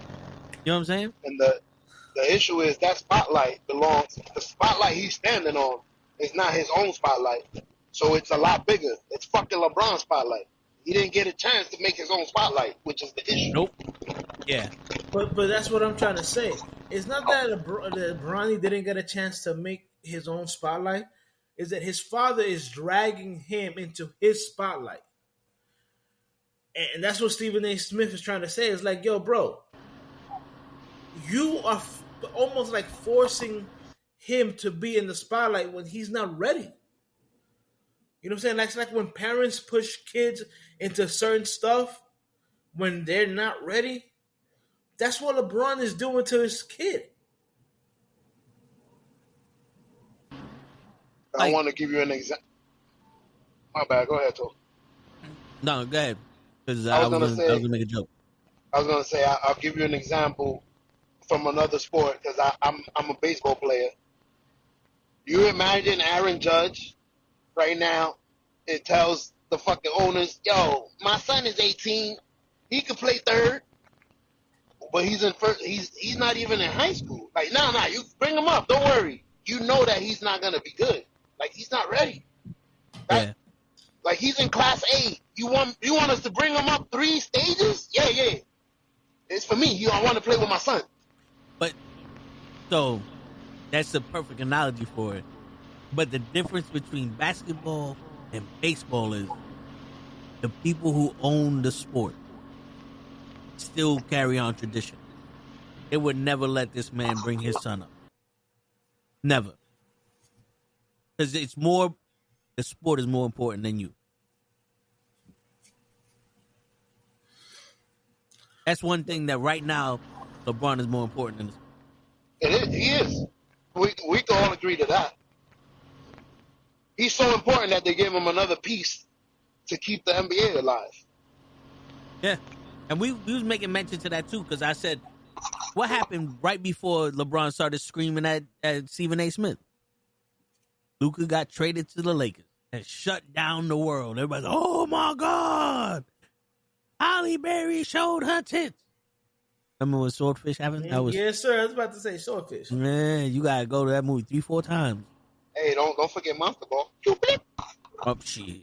You know what I'm saying? And the issue is that the spotlight he's standing on is not his own spotlight. So it's a lot bigger. It's fucking LeBron's spotlight. He didn't get a chance to make his own spotlight, which is the issue. Nope. Yeah. But that's what I'm trying to say. It's not that Bronny didn't get a chance to make his own spotlight. Is that his father is dragging him into his spotlight. And that's what Stephen A. Smith is trying to say. It's like, yo, bro, you are almost like forcing him to be in the spotlight when he's not ready. You know what I'm saying? That's like when parents push kids into certain stuff when they're not ready. That's what LeBron is doing to his kid. I want to give you an example. My bad. Go ahead, Tom. No, go ahead. Because I I was was gonna going to make a joke. I was gonna say I'll give you an example from another sport because I'm a baseball player. You imagine Aaron Judge right now? It tells the fucking owners, "Yo, my son is 18. He could play third, but he's in first. He's not even in high school. Like, nah, you bring him up. Don't worry. You know that he's not gonna be good. Like, he's not ready. Yeah. Like, he's in class A. You want us to bring him up 3 stages? Yeah. It's for me. I want to play with my son. But, so, that's the perfect analogy for it. But the difference between basketball and baseball is the people who own the sport still carry on tradition. They would never let this man bring his son up. Never. Because the sport is more important than you. That's one thing that right now, LeBron is more important than the sport. He is. We can all agree to that. He's so important that they gave him another piece to keep the NBA alive. Yeah. And we was making mention to that too, because I said, what happened right before LeBron started screaming at Stephen A. Smith? Luka got traded to the Lakers and shut down the world. Everybody's like, oh my God. Halle Berry showed her tits. Remember when Swordfish happened? That was, yes, sir. I was about to say Swordfish. man, you gotta go to that movie 3-4 times. Hey, don't forget Monster Ball. Oh shit.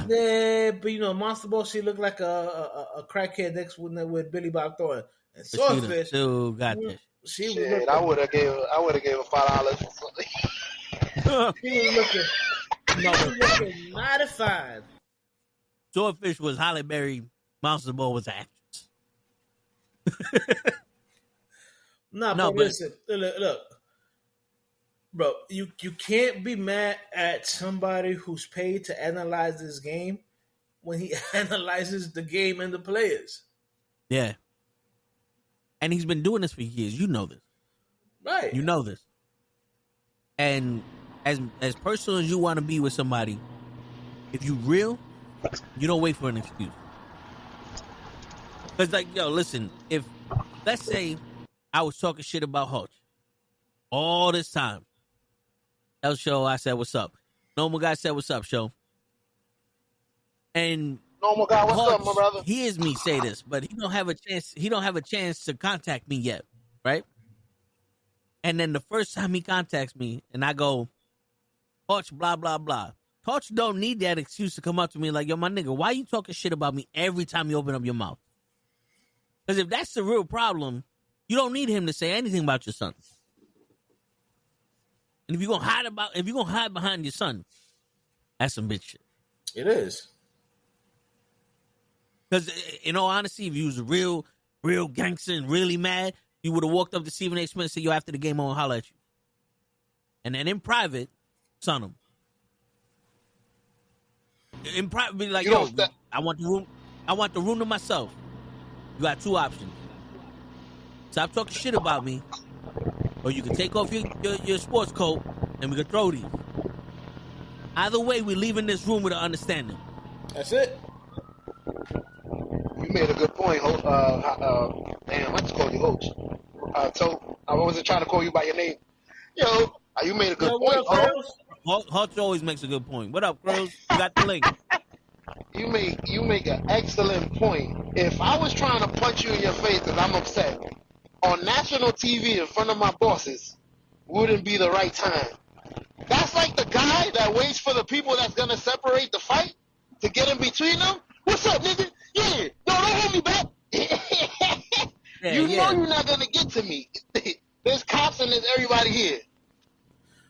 Yeah, but Monster Ball, she looked like a crackhead next with Billy Bob Thornton. And But she Swordfish, still got that she was Shit, looking, I would have gave her $5 for something. she was looking mighty fine. Swordfish was Halle Berry. Monster Ball was an actress. But listen, look, bro, you can't be mad at somebody who's paid to analyze this game when he analyzes the game and the players. Yeah. And he's been doing this for years. You know this. Right. You know this. And as personal as you want to be with somebody, if you real, you don't wait for an excuse. Because, like, yo, listen, if, let's say I was talking shit about Hutch all this time. That was show I said, what's up? Normal guy said, what's up, show? And Normal guy, what's up, my brother? hears me say this, but he don't have a chance. He don't have a chance to contact me yet, right? And then the first time he contacts me, and I go, Torch, blah blah blah. Torch don't need that excuse to come up to me like, yo, my nigga, why you talking shit about me every time you open up your mouth? Because if that's the real problem, you don't need him to say anything about your son. And if you're gonna hide behind your son, that's some bitch shit. It is. Because in all honesty, if you was real gangster and really mad, you would have walked up to Stephen A. Smith and said, yo, after the game, I want to holler at you. And then in private, son him. In private, be like, yo, I want the room to myself. You got two options. Stop talking shit about me, or you can take off your sports coat and we can throw these. Either way, we're leaving this room with an understanding. That's it. You made a good point. Damn, I just called you Hoach. So I wasn't trying to call you by your name. Yo, you made a good point. Hoach always makes a good point. What up, girls? You got the link. You make an excellent point. If I was trying to punch you in your face because I'm upset on national TV in front of my bosses, wouldn't be the right time. That's like the guy that waits for the people that's gonna separate the fight to get in between them. What's up, nigga? Yeah, no, don't hold me back. Know you're not gonna get to me. There's cops and there's everybody here.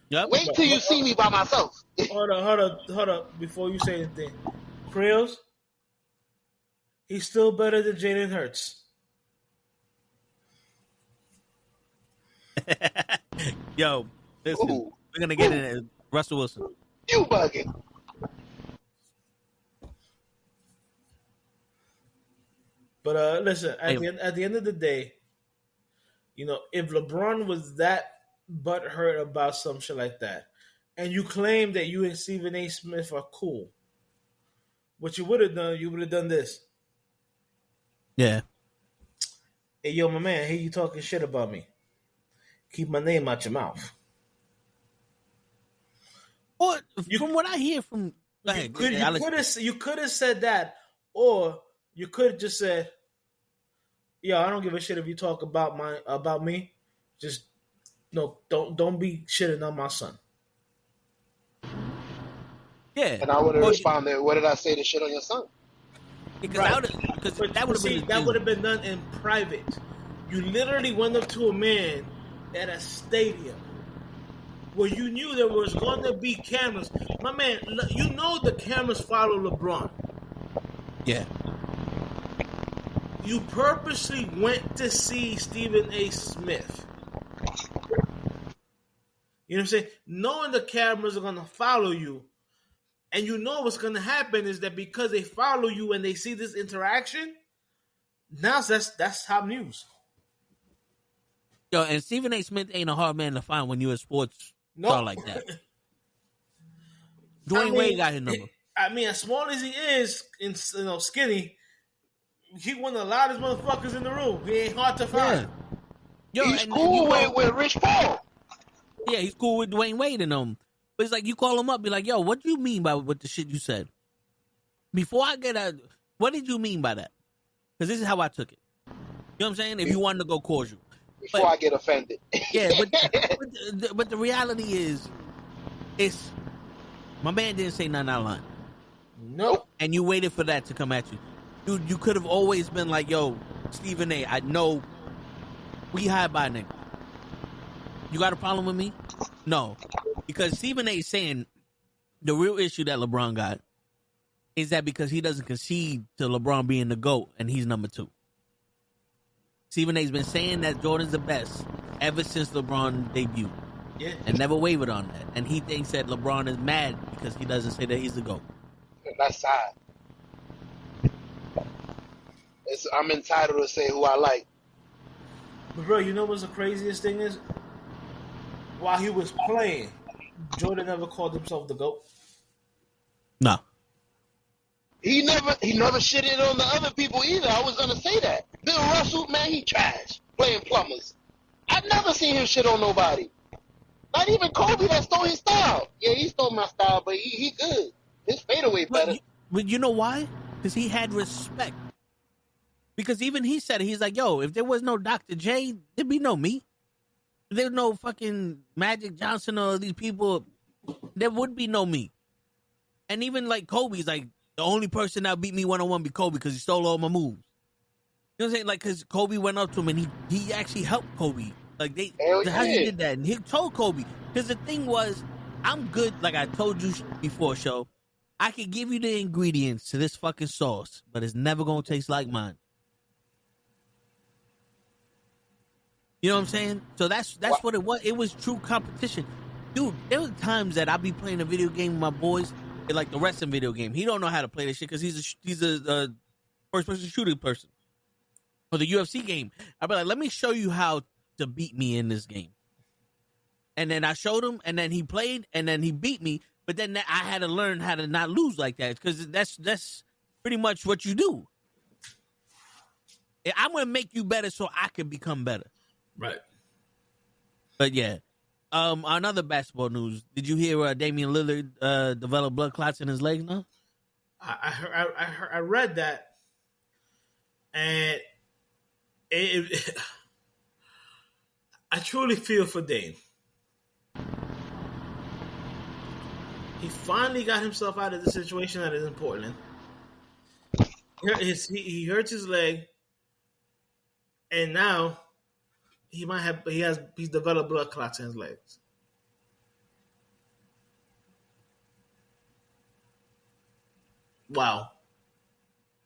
Yep. Wait till you see me by myself. Hold up. Before you say anything, Krills, he's still better than Jalen Hurts. Yo, listen, we're gonna get in it. Russell Wilson. You bugging. But listen, at the end of the day, if LeBron was that butthurt about some shit like that, and you claim that you and Stephen A. Smith are cool, what you would have done this. Yeah. Hey, yo, my man, I hear you talking shit about me. Keep my name out your mouth. Or from what I hear from, you could have said that, or you could have just said, "Yo, I don't give a shit if you talk about me. Just don't be shitting on my son." Yeah, and I would have responded, "What did I say to shit on your son?" Because right. that would have been done in private. You literally went up to a man at a stadium where you knew there was going to be cameras. My man, you know the cameras follow LeBron. Yeah. You purposely went to see Stephen A. Smith. You know what I'm saying? Knowing the cameras are going to follow you, and you know what's going to happen is that because they follow you and they see this interaction, now that's top news. Yo, and Stephen A. Smith ain't a hard man to find when you're a sports star like that. Dwayne Wade got his number. I mean, as small as he is, skinny, he one of the loudest motherfuckers in the room. He ain't hard to find. Yeah. Yo, he's cool with Rich Paul. Yeah, he's cool with Dwayne Wade and them. But it's like you call him up, be like, yo, what do you mean by what the shit you said? Before I get out, what did you mean by that? Because this is how I took it. You know what I'm saying? If you wanted to go cordial. Before I get offended. Yeah, but the reality is, it's my man didn't say nothing out of line. Nope. And you waited for that to come at you. Dude, you could have always been like, yo, Stephen A., I know we hide by nigga. You got a problem with me? No. Because Stephen A. is saying the real issue that LeBron got is that because he doesn't concede to LeBron being the GOAT and he's number 2. Stephen A.'s been saying that Jordan's the best ever since LeBron debuted. Yeah. And never wavered on that. And he thinks that LeBron is mad because he doesn't say that he's the GOAT. That's sad. I'm entitled to say who I like. But bro, you know what's the craziest thing is? While he was playing, Jordan never called himself the GOAT. No. He never shitted on the other people either. I was gonna say that. Bill Russell, man, he trash playing plumbers. I've never seen him shit on nobody. Not even Kobe that stole his style. Yeah, he stole my style, but he good. His fadeaway better. but you know why? Because he had respect. Because even he said it, he's like, yo, if there was no Dr. J, there'd be no me. If there's no fucking Magic Johnson or these people, there would be no me. And even like Kobe's like, the only person that beat me one-on-one be Kobe because he stole all my moves. You know what I'm saying? Like, because Kobe went up to him and he actually helped Kobe. Like, how he did that. And he told Kobe. Because the thing was, I'm good, like I told you before, show. I could give you the ingredients to this fucking sauce, but it's never going to taste like mine. You know what I'm saying? So that's what it was. It was true competition. Dude, there were times that I'd be playing a video game with my boys, like the wrestling video game. He don't know how to play this shit because he's a first-person shooter person. For the UFC game, I'd be like, let me show you how to beat me in this game. And then I showed him, and then he played, and then he beat me. But then I had to learn how to not lose like that because that's pretty much what you do. I'm going to make you better so I can become better. Right. But yeah. Another basketball news. Did you hear Damian Lillard develop blood clots in his legs now? I read that, and I truly feel for Dame. He finally got himself out of the situation that is in Portland. He hurts his leg, and now he's developed blood clots in his legs. Wow.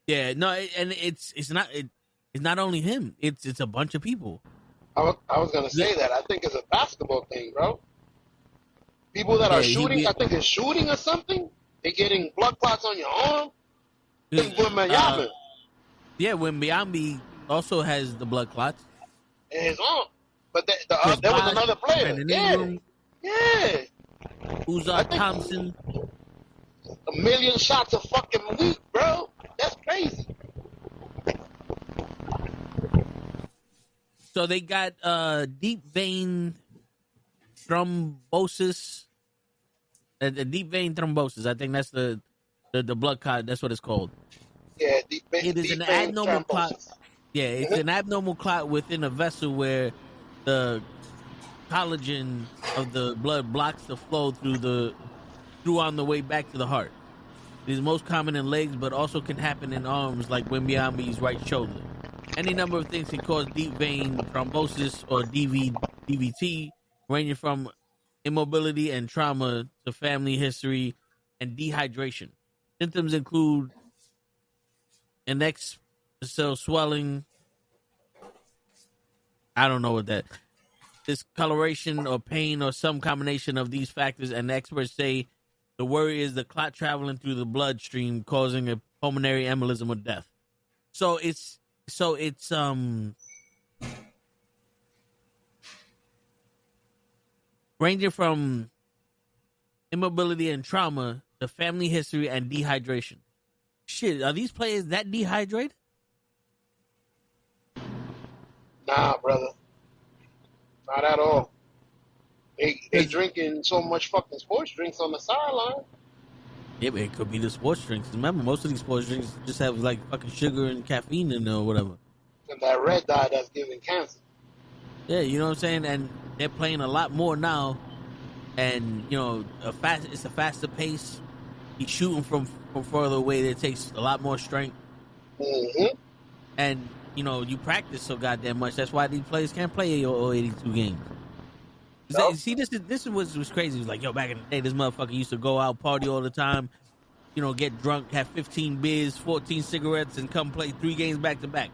Yeah, no, and it's not only him. It's a bunch of people. I was gonna say that. I think it's a basketball thing, bro. People that are shooting, I think it's shooting or something. They're getting blood clots on your arm. Wembanyama. Yeah, Wembanyama also has the blood clots in his arm. But there was another player. Yeah. Uzar Thompson. 1 million shots a fucking week, bro. That's crazy. So they got deep vein thrombosis. The deep vein thrombosis. I think that's the blood clot. That's what it's called. Yeah, deep vein. It is an abnormal clot. Yeah, it's an abnormal clot within a vessel where the collagen of the blood blocks the flow through on the way back to the heart. It is most common in legs, but also can happen in arms, like Wembanyama's right shoulder. Any number of things can cause deep vein thrombosis or DVT, ranging from immobility and trauma to family history and dehydration. Symptoms include an cell swelling. I don't know what that. Discoloration or pain or some combination of these factors, and experts say the worry is the clot traveling through the bloodstream, causing a pulmonary embolism or death. So it's ranging from immobility and trauma to family history and dehydration. Shit, are these players that dehydrated? Nah, brother. Not at all. They drinking so much fucking sports drinks on the sideline. Yeah, but it could be the sports drinks. Remember, most of these sports drinks just have like fucking sugar and caffeine in there or whatever. And that red dye that's giving cancer. Yeah, you know what I'm saying? And they're playing a lot more now. And, you know, it's a faster pace. He's shooting from further away. That takes a lot more strength. Mm-hmm. And, you know, you practice so goddamn much. That's why these players can't play all 82 games. Nope. See, this is what was crazy. It was like, yo, back in the day, this motherfucker used to go out, party all the time, you know, get drunk, have 15 beers, 14 cigarettes, and come play 3 games back to back.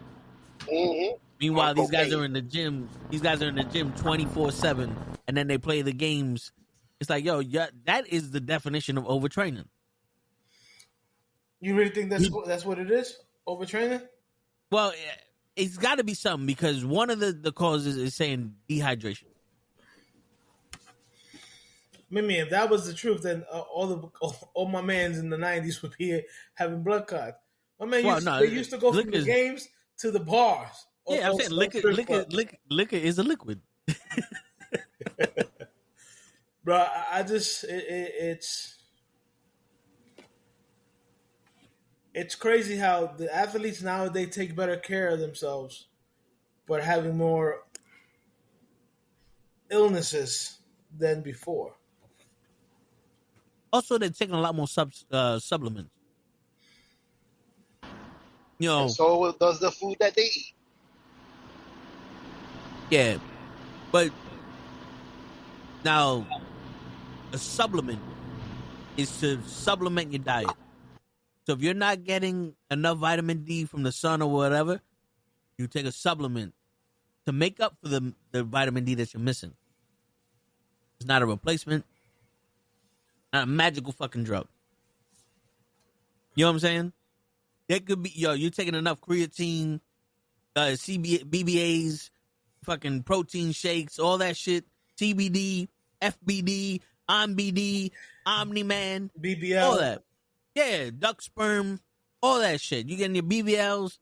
Mm-hmm. Meanwhile, these guys are in the gym. These guys are in the gym 24/7, and then they play the games. It's like, yo, that is the definition of overtraining. You really think that's what it is? Overtraining? Well, it's got to be something, because one of the causes is saying dehydration. I mean, if that was the truth, then all my mans in the 90s would be having blood clots. My man used to go from the games to the bars. Yeah, I'm saying liquor is a liquid. Bro, I just it's it's crazy how the athletes nowadays take better care of themselves, but having more illnesses than before. Also, they're taking a lot more supplements. You And know, so does the food that they eat. yeah. But now, a supplement is to supplement your diet. So if you're not getting enough vitamin D from the sun or whatever, you take a supplement to make up for the vitamin D that you're missing. It's not a replacement, not a magical fucking drug. You know what I'm saying? That could be, you're taking enough creatine, BBAs, fucking protein shakes, all that shit, TBD, FBD, OMBD, Omni-Man, BBL, all that. Yeah, duck sperm, all that shit. You getting your BBLs,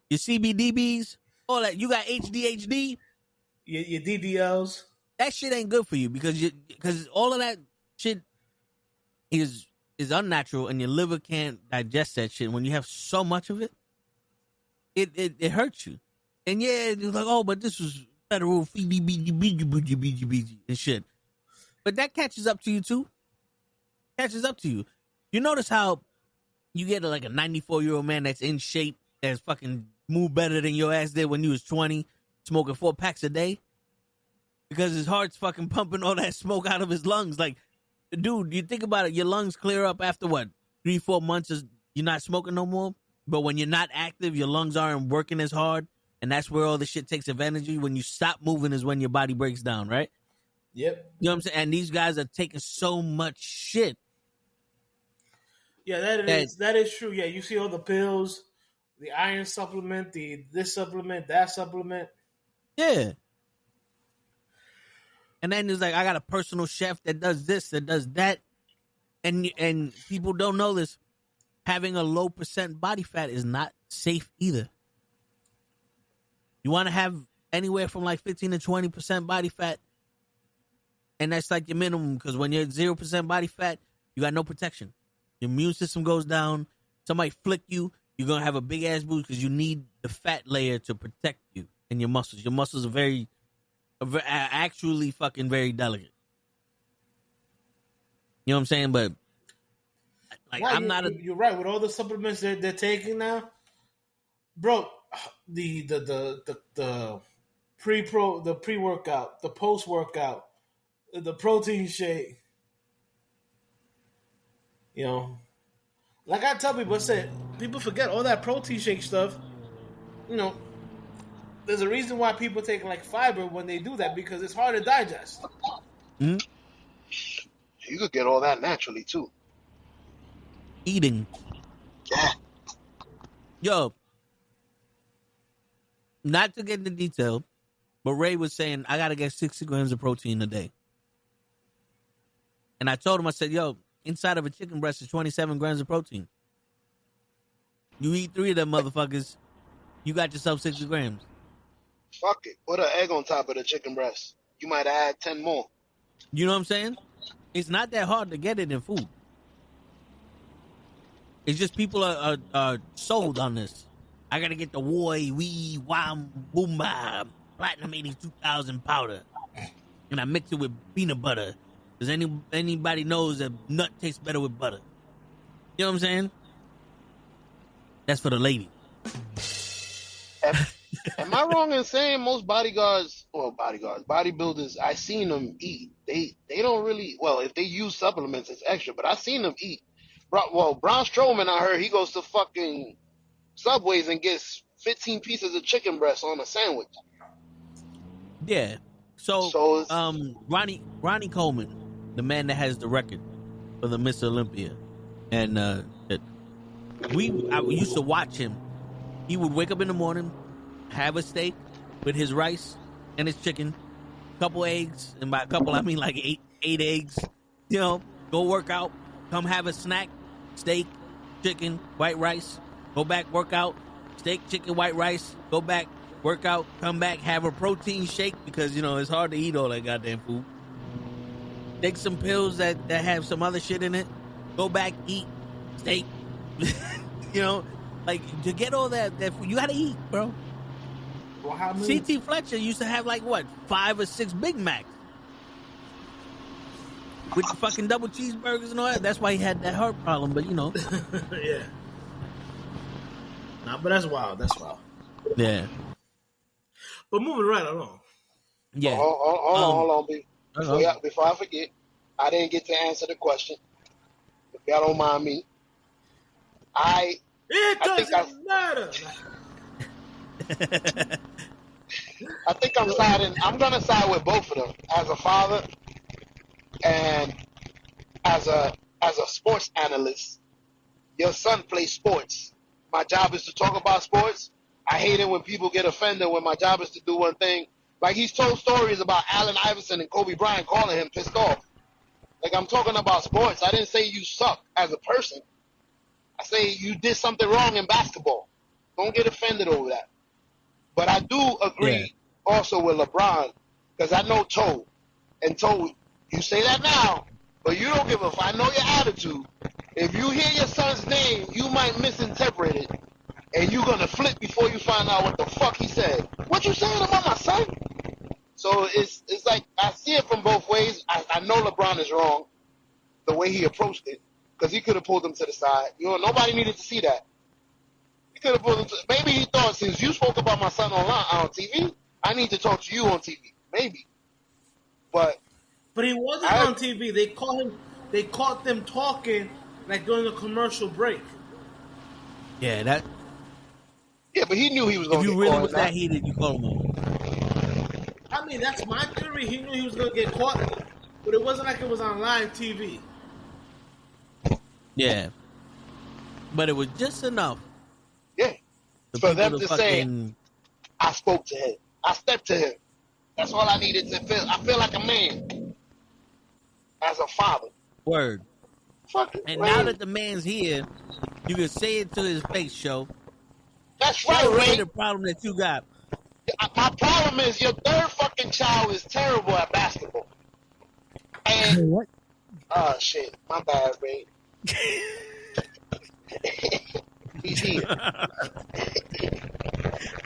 your CBDBs, all that. You got HDHD. your DDLs. That shit ain't good for you because all of that shit is unnatural and your liver can't digest that shit. When you have so much of it, it hurts you. And yeah, you're like, oh, but this was federal and shit. But that catches up to you too. Catches up to you. You notice how you get like a 94-year-old man that's in shape, that's fucking move better than your ass did when you was 20, smoking 4 packs a day? Because his heart's fucking pumping all that smoke out of his lungs. Like, dude, you think about it, your lungs clear up after what, 3-4 months you're not smoking no more? But when you're not active, your lungs aren't working as hard, and that's where all the shit takes advantage of you. When you stop moving is when your body breaks down, right? Yep. You know what I'm saying? And these guys are taking so much shit. Yeah, that is true. Yeah, you see all the pills, the iron supplement, this supplement, that supplement. Yeah. And then there's like, I got a personal chef that does this, that does that. And people don't know this. Having a low % body fat is not safe either. You want to have anywhere from like 15 to 20% body fat. And that's like your minimum, because when you're at 0% body fat, you got no protection. Your immune system goes down. Somebody flick you, you're going to have a big ass boost because you need the fat layer to protect you and your muscles. Your muscles are actually fucking very delicate. You know what I'm saying? But like, you're right. With all the supplements they're taking now, bro, the pre-workout, the post-workout, the protein shake. You know, like I tell people, people forget all that protein shake stuff. You know, there's a reason why people take like fiber when they do that, because it's hard to digest. Mm-hmm. You could get all that naturally too. Eating. Yeah. Yo, not to get into detail, but Ray was saying, I got to get 60 grams of protein a day. And I told him, I said, yo, inside of a chicken breast is 27 grams of protein. You eat 3 of them motherfuckers, you got yourself 60 grams. Fuck it. Put an egg on top of the chicken breast. You might add 10 more. You know what I'm saying? It's not that hard to get it in food. It's just people are sold on this. I got to get the Woi, Wee, Wam, Boomba, Platinum 82,000 powder. And I mix it with peanut butter. Because anybody knows that nut tastes better with butter. You know what I'm saying? That's for the lady. Am I wrong in saying most bodybuilders, I seen them eat. They don't really, well, if they use supplements, it's extra, but I seen them eat. Well, Braun Strowman, I heard he goes to fucking Subways and gets 15 pieces of chicken breast on a sandwich. Yeah. So Ronnie Coleman, the man that has the record for the Miss Olympia, and I used to watch him. He would wake up in the morning, have a steak with his rice and his chicken, couple eggs, and by a couple I mean like eight eggs. You know, go work out, come have a snack, steak, chicken, white rice, go back, work out, steak, chicken, white rice, go back, work out, come back, have a protein shake, because, you know, it's hard to eat all that goddamn food. Take some pills that have some other shit in it, go back, eat steak. You know, like to get all that you got to eat, bro. Well, how many? CT Fletcher used to have like what 5 or 6 Big Macs with the fucking double cheeseburgers and all that. That's why he had that heart problem. But you know, Yeah. Nah, but that's wild. That's wild. yeah, But moving right along. yeah. Hold on, B. Before I forget, I didn't get to answer the question. If y'all don't mind me, It doesn't matter. I think I'm gonna side with both of them as a father and as a sports analyst. Your son plays sports. My job is to talk about sports. I hate it when people get offended when my job is to do one thing. Like he's told stories about Allen Iverson and Kobe Bryant calling him pissed off. Like I'm talking about sports. I didn't say you suck as a person. I say you did something wrong in basketball. Don't get offended over that. But I do agree also with LeBron because I know Toe. And Toe, you say that now, but you don't give a fuck. I know your attitude. If you hear your son's name, you might misinterpret it. And you're going to flip before you find out what the fuck he said. What you saying about my son? So it's like I see it from both ways. I know LeBron is wrong the way he approached it because he could have pulled him to the side. You know, nobody needed to see that. He could have pulled him to – maybe he thought since you spoke about my son on TV, I need to talk to you on TV. Maybe. But he wasn't on TV. They caught them talking like during a commercial break. Yeah, but he knew he was going to get caught. If you really was that heated, you call him on. I mean, that's my theory. He knew he was going to get caught, but it wasn't like it was on live TV. Yeah. But it was just enough. Yeah. For them to say, I spoke to him. I stepped to him. That's all I needed to feel. I feel like a man. As a father. Word. And now that the man's here, you can say it to his face, show. That's right, Ray. The problem that you got. My problem is your third fucking child is terrible at basketball. And what? Oh shit, my bad, Ray. He's here. I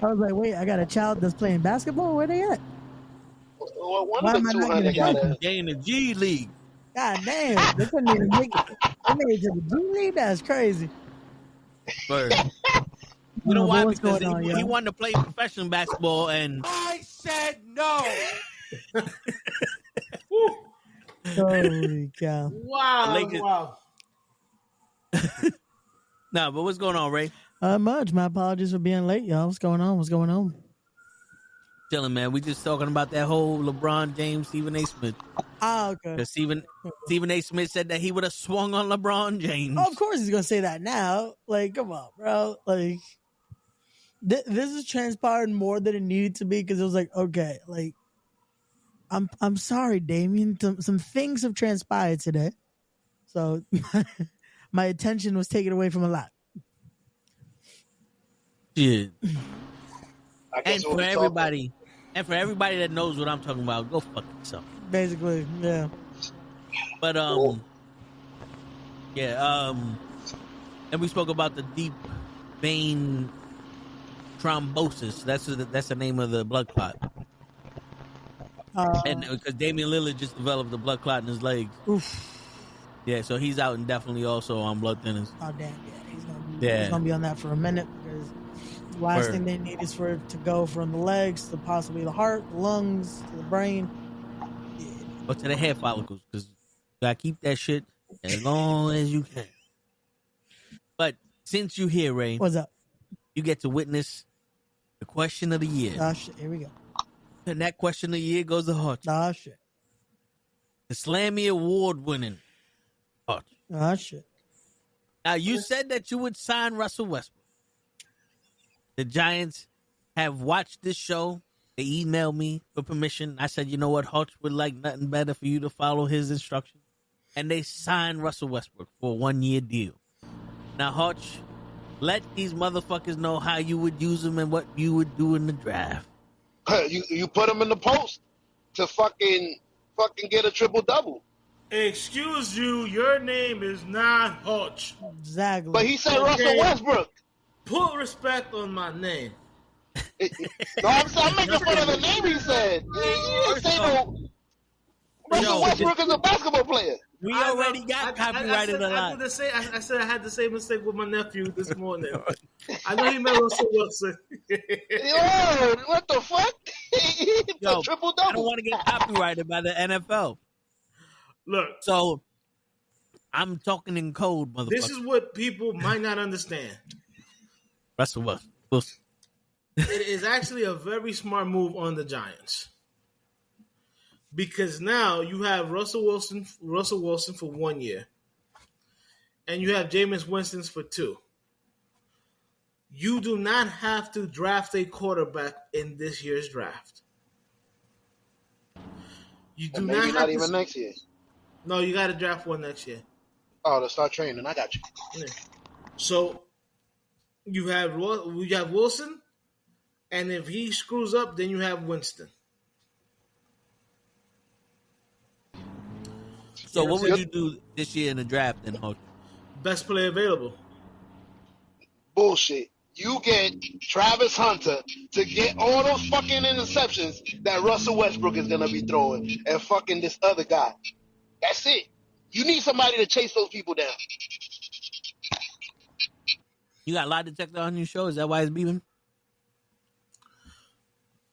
was like, wait, I got a child that's playing basketball. Where they at? Well, one of the 200 got a... They in the G League. God damn, they couldn't even make it. They made it to the G League. That's crazy. Bird. You know why? Because he wanted to play professional basketball, and I said no. Holy cow! Wow! Nah, but what's going on, Ray? Much. My apologies for being late, y'all. What's going on? Chilling, man. We just talking about that whole LeBron James, Stephen A. Smith. Ah, okay. Because Stephen A. Smith said that he would have swung on LeBron James. Oh, of course he's gonna say that now. Like, come on, bro. Like, this is transpired more than it needed to be because it was like, okay, like, I'm sorry, Damien. Some things have transpired today, so my attention was taken away from a lot. Yeah. And for everybody that knows what I'm talking about, go fuck yourself. Basically, yeah. But and we spoke about the deep vein thrombosis. That's the name of the blood clot. And because Damian Lillard just developed the blood clot in his legs. Oof. Yeah, so he's out indefinitely also on blood thinners. Oh damn, yeah, he's gonna be on that for a minute because the last thing they need is for it to go from the legs to possibly the heart, the lungs, to the brain. Yeah. Or to the hair follicles, because you gotta keep that shit as long as you can. But since you're here, Ray, what's up? You get to witness the question of the year. Oh shit, here we go. And that question of the year goes to Hutch. Oh shit. The Slammy Award winning Hutch. Oh shit. Now you said that you would sign Russell Westbrook. The Giants have watched this show. They emailed me for permission. I said, you know what, Hutch would like nothing better for you to follow his instructions. And they signed Russell Westbrook for a 1-year deal. Now, Hutch, let these motherfuckers know how you would use him and what you would do in the draft. You put him in the post to fucking get a triple-double. Excuse you, your name is not Hutch. Exactly. But he said Okay. Russell Westbrook. Put respect on my name. No, I'm making fun of the name he said. He didn't say no. Russell Westbrook is a basketball player. We already got copyrighted a lot. I said I had the same mistake with my nephew this morning. I know he meant Russell Wilson. Yo, what the fuck? Yo, triple I don't double. want to get copyrighted by the NFL. Look, So I'm talking in code, motherfucker. this is what people might not understand. Russell Wilson. It is actually a very smart move on the Giants. Because now you have Russell Wilson for 1 year. And you have Jameis Winston for 2. You do not have to draft a quarterback in this year's draft. You do And not maybe have not to, even next year. No, you got to draft one next year. Oh, to start training. I got you. Yeah. So you have Wilson, and if he screws up, then you have Winston. So what would you do this year in the draft then, Hoach? Best player available. Bullshit. You get Travis Hunter to get all those fucking interceptions that Russell Westbrook is going to be throwing and fucking this other guy. That's it. You need somebody to chase those people down. You got a lie detector on your show? Is that why it's beeping?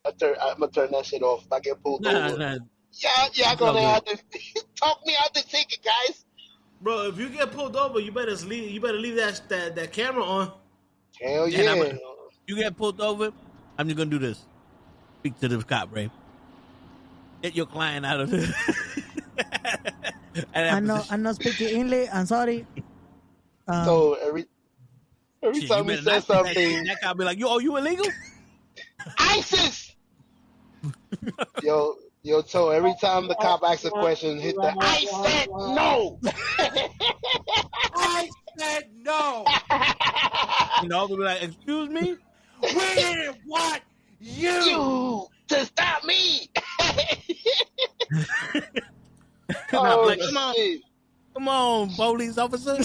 I'm going to turn that shit off if I get pulled over. Nah. Yeah, I'm going to have to talk me out the ticket, guys. Bro, if you get pulled over, you better leave that camera on. Hell yeah. You get pulled over, I'm just gonna do this. Speak to the cop, Ray. Get your client out of this. I know speaking English. I'm sorry. So every time we say something, that cop be like, you illegal? ISIS! Yo, so every time the cop asks a question, hit the I said no! I said no! They'll be like, excuse me? We didn't want you to stop me! Like, come on, police officer.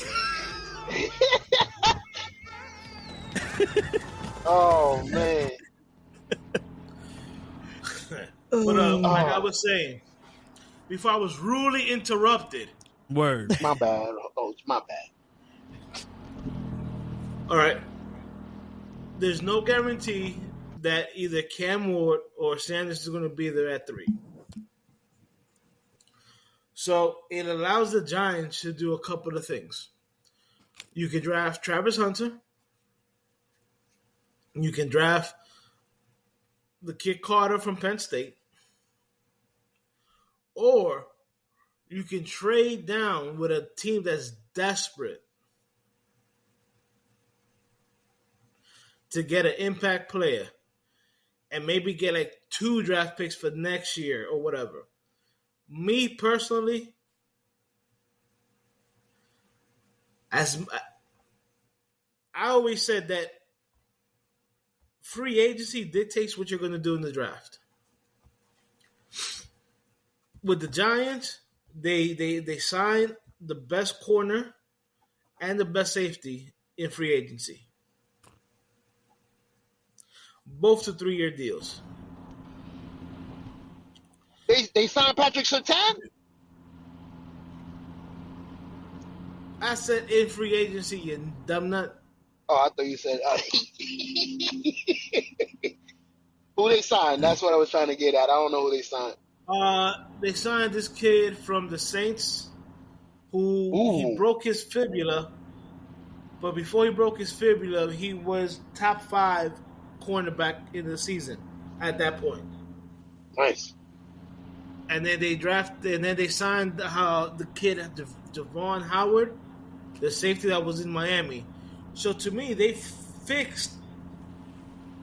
Oh, man. But like I was saying, before I was rudely interrupted. Word. My bad. Oh, it's my bad. All right. There's no guarantee that either Cam Ward or Sanders is going to be there at 3. So it allows the Giants to do a couple of things. You can draft Travis Hunter. You can draft the kid Carter from Penn State. Or you can trade down with a team that's desperate to get an impact player and maybe get like 2 draft picks for next year or whatever. Me personally, as I always said that free agency dictates what you're going to do in the draft. With the Giants, they signed the best corner and the best safety in free agency. Both to 3-year deals. They signed Patrick Surtain? I said in free agency, you dumb nut. Oh, I thought you said who they signed. That's what I was trying to get at. I don't know who they signed. They signed this kid from the Saints who he broke his fibula. But before he broke his fibula, he was top 5 cornerback in the season at that point. Nice. And then they signed the kid Javon Howard, the safety that was in Miami. So to me, they fixed,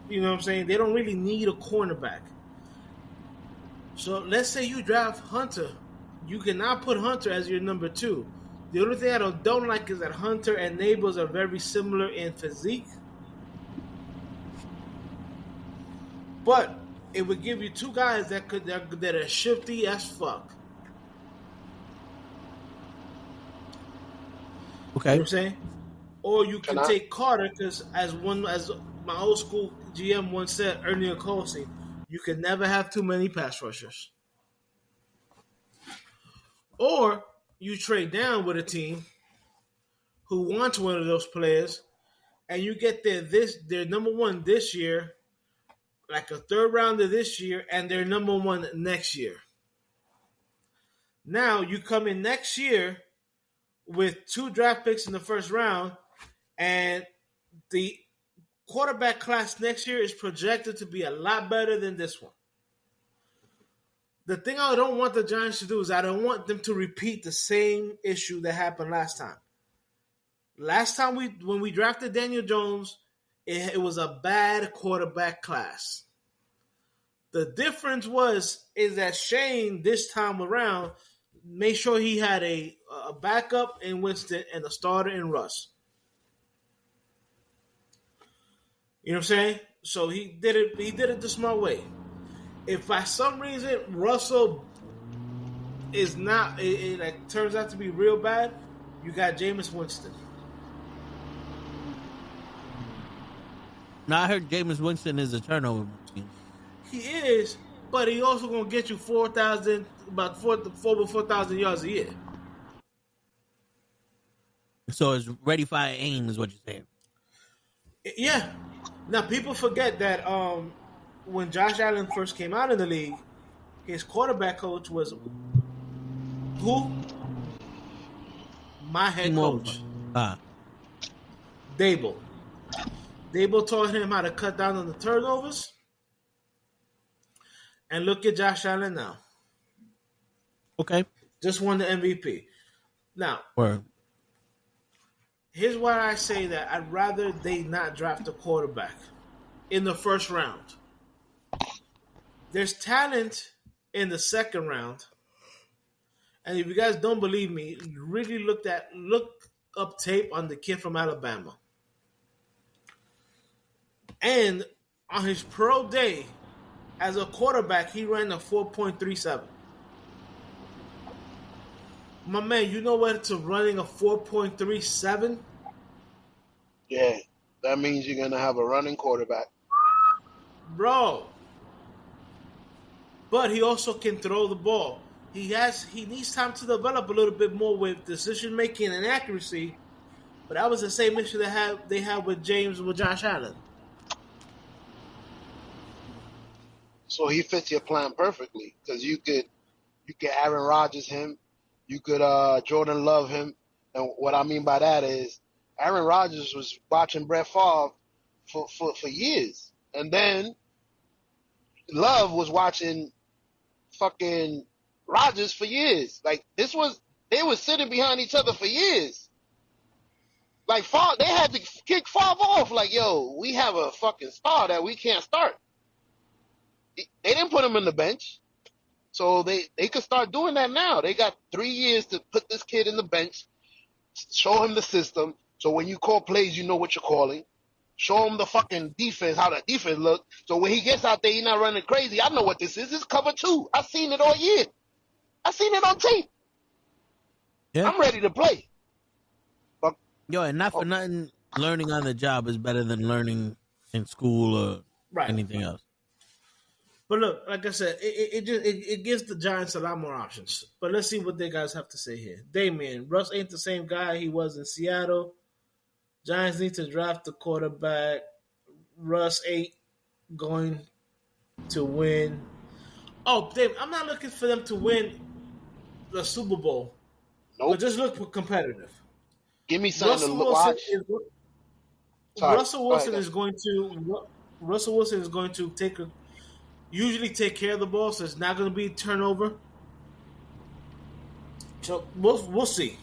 you know what I'm saying? They don't really need a cornerback. So let's say you draft Hunter. You cannot put Hunter as your number 2. The only thing I don't like is that Hunter and Nabels are very similar in physique. But it would give you 2 guys that are shifty as fuck. Okay. You know what I'm saying? Or you Can can I? take Carter, because as my old school GM once said, Ernie Colson, you can never have too many pass rushers. Or you trade down with a team who wants one of those players, and you get their number one this year, like a third rounder this year, and their number one next year. Now you come in next year with 2 draft picks in the first round, and the quarterback class next year is projected to be a lot better than this one. The thing I don't want the Giants to do is I don't want them to repeat the same issue that happened last time. Last time when we drafted Daniel Jones, it was a bad quarterback class. The difference is that Shane this time around made sure he had a backup in Winston and a starter in Russ. You know what I'm saying? So he did it the smart way. If by some reason Russell is not, it like turns out to be real bad, you got Jameis Winston. Now I heard Jameis Winston is a turnover machine. He is, but he also gonna get you 4,000, about 4,000 yards a year. So it's ready, fire, aim is what you're saying. Yeah. Now people forget that when Josh Allen first came out in the league, his quarterback coach was who? My head coach, Dable. Dable taught him how to cut down on the turnovers. And look at Josh Allen now. Okay. Just won the MVP. Now, here's why I say that I'd rather they not draft a quarterback in the first round. There's talent in the second round. And if you guys don't believe me, really look up tape on the kid from Alabama. And on his pro day, as a quarterback, he ran a 4.37. My man, you know what to running a 4.37? Yeah, that means you're going to have a running quarterback. Bro. But he also can throw the ball. He needs time to develop a little bit more with decision making and accuracy. But that was the same issue they had with Josh Allen. So he fits your plan perfectly because you could Aaron Rodgers him, you could Jordan Love him, and what I mean by that is Aaron Rodgers was watching Brett Favre for years, and then Love was watching fucking Rodgers for years. Like they were sitting behind each other for years. Like Favre, they had to kick Favre off. Like, yo, we have a fucking star that we can't start. They didn't put him in the bench. So they could start doing that now. They got 3 years to put this kid in the bench, show him the system. So when you call plays, you know what you're calling. Show him the fucking defense, how the defense look. So when he gets out there, he's not running crazy. I know what this is. It's cover 2. I've seen it all year. I've seen it on tape. Yeah. I'm ready to play. But, and not for nothing, learning on the job is better than learning in school or anything else. But look, like I said, it gives the Giants a lot more options. But let's see what they guys have to say here. Damian, Russ ain't the same guy he was in Seattle. Giants need to draft the quarterback. Russ ain't going to win. Oh, Dave, I'm not looking for them to win the Super Bowl. Nope. But just look competitive. Give me something to watch. Russell Wilson is going to usually take care of the ball, so it's not going to be a turnover. So we'll see.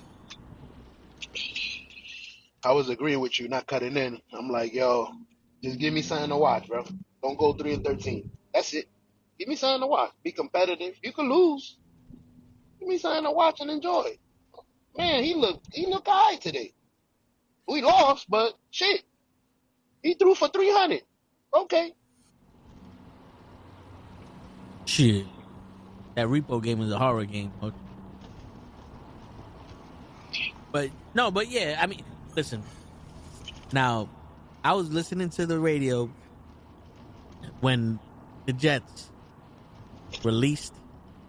I was agreeing with you, not cutting in. I'm like, yo, just give me something to watch, bro. Don't go 3-13. That's it. Give me something to watch. Be competitive. You can lose. Give me something to watch and enjoy. Man, he looked all right today. We lost, but shit. He threw for 300. Okay. Shit. That repo game is a horror game. But But yeah, I mean, listen. Now, I was listening to the radio when the Jets released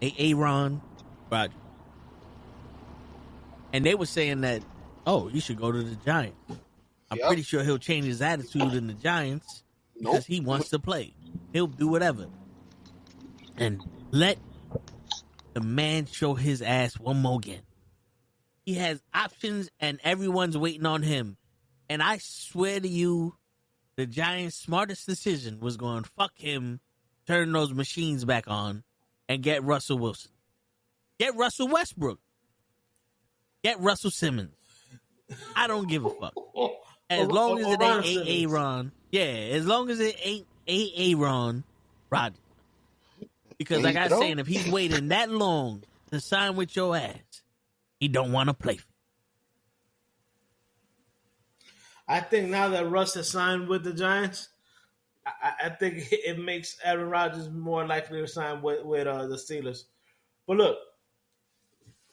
Aaron Rodgers, and they were saying that, oh, you should go to the Giants. I'm pretty sure he'll change his attitude in the Giants because he wants to play. He'll do whatever. And let the man show his ass one more again. He has options and everyone's waiting on him. And I swear to you, the Giants' smartest decision was going, fuck him, turn those machines back on, and get Russell Wilson. Get Russell Westbrook. Get Russell Simmons. I don't give a fuck. As long as it ain't Aaron. Yeah, as long as it ain't Aaron Rodgers. Because like I was saying, if he's waiting that long to sign with your ass, he don't want to play for you. I think now that Russ has signed with the Giants, I think it makes Aaron Rodgers more likely to sign with the Steelers. But look,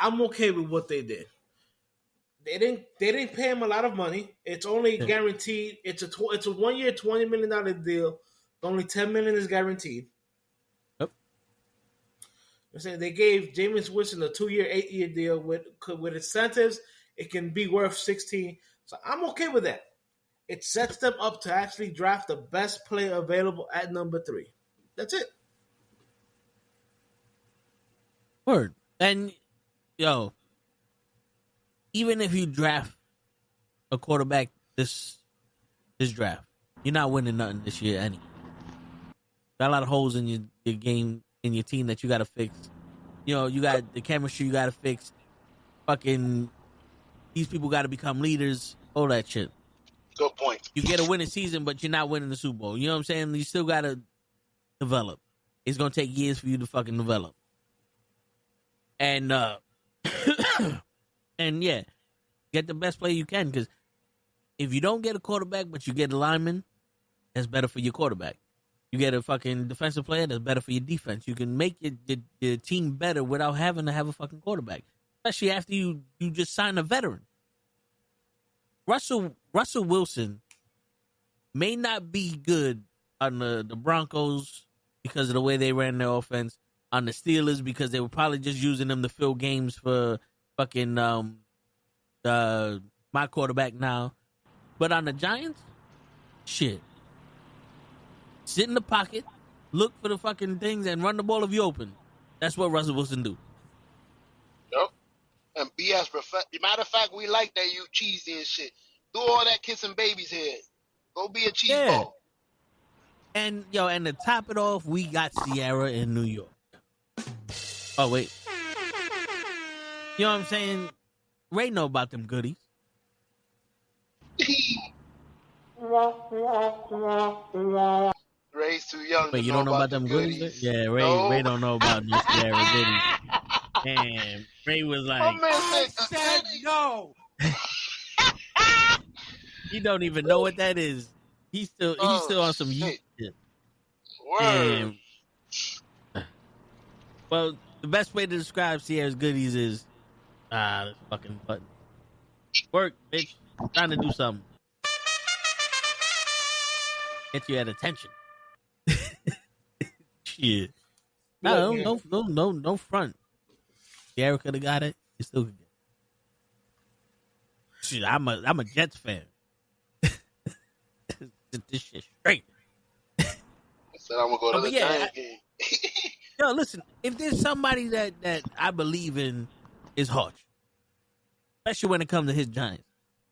I'm okay with what they did. They didn't pay him a lot of money. It's only guaranteed. It's a 1 year, $20 million deal. Only $10 million is guaranteed. Yep. I'm saying they gave Jameis Winston a 2 year, 8 year deal with incentives. It can be worth 16. So I'm okay with that. It sets them up to actually draft the best player available at number 3. That's it. Word. And even if you draft a quarterback this draft, you're not winning nothing this year anyway. Got a lot of holes in your game, in your team that you got to fix. You got the chemistry you got to fix. Fucking these people got to become leaders. All that shit. Good point. You get a winning season, but you're not winning the Super Bowl. You know what I'm saying? You still got to develop. It's going to take years for you to fucking develop. And, and yeah, get the best player you can, because if you don't get a quarterback, but you get a lineman, that's better for your quarterback. You get a fucking defensive player, that's better for your defense. You can make your team better without having to have a fucking quarterback, especially after you just sign a veteran. Russell Wilson may not be good on the Broncos because of the way they ran their offense, on the Steelers because they were probably just using them to fill games for fucking my quarterback now. But on the Giants, shit. Sit in the pocket, look for the fucking things, and run the ball if you open. That's what Russell Wilson do. Yep. And BS, matter of fact, we like that you cheesy and shit. Do all that kissing babies head. Go be a cheese ball. And and to top it off, we got Sierra in New York. Oh wait. You know what I'm saying? Ray know about them goodies. Ray's too young. Wait, you don't know about them goodies? Yeah, Ray don't know about no Sierra goodies. Damn, Ray was like, I said no. He don't even know what that is. He's still on some shit. Word. Well, the best way to describe Sierra's goodies is this fucking button. Work, bitch. I'm trying to do something. Get you at attention. Shit. No front. Sierra could have got it. You still could get it. Shit, I'm a Jets fan. This shit straight. I said I'm gonna go to the Giants game. Yo, listen, if there's somebody that I believe in, is Hodge. Especially when it comes to his Giants.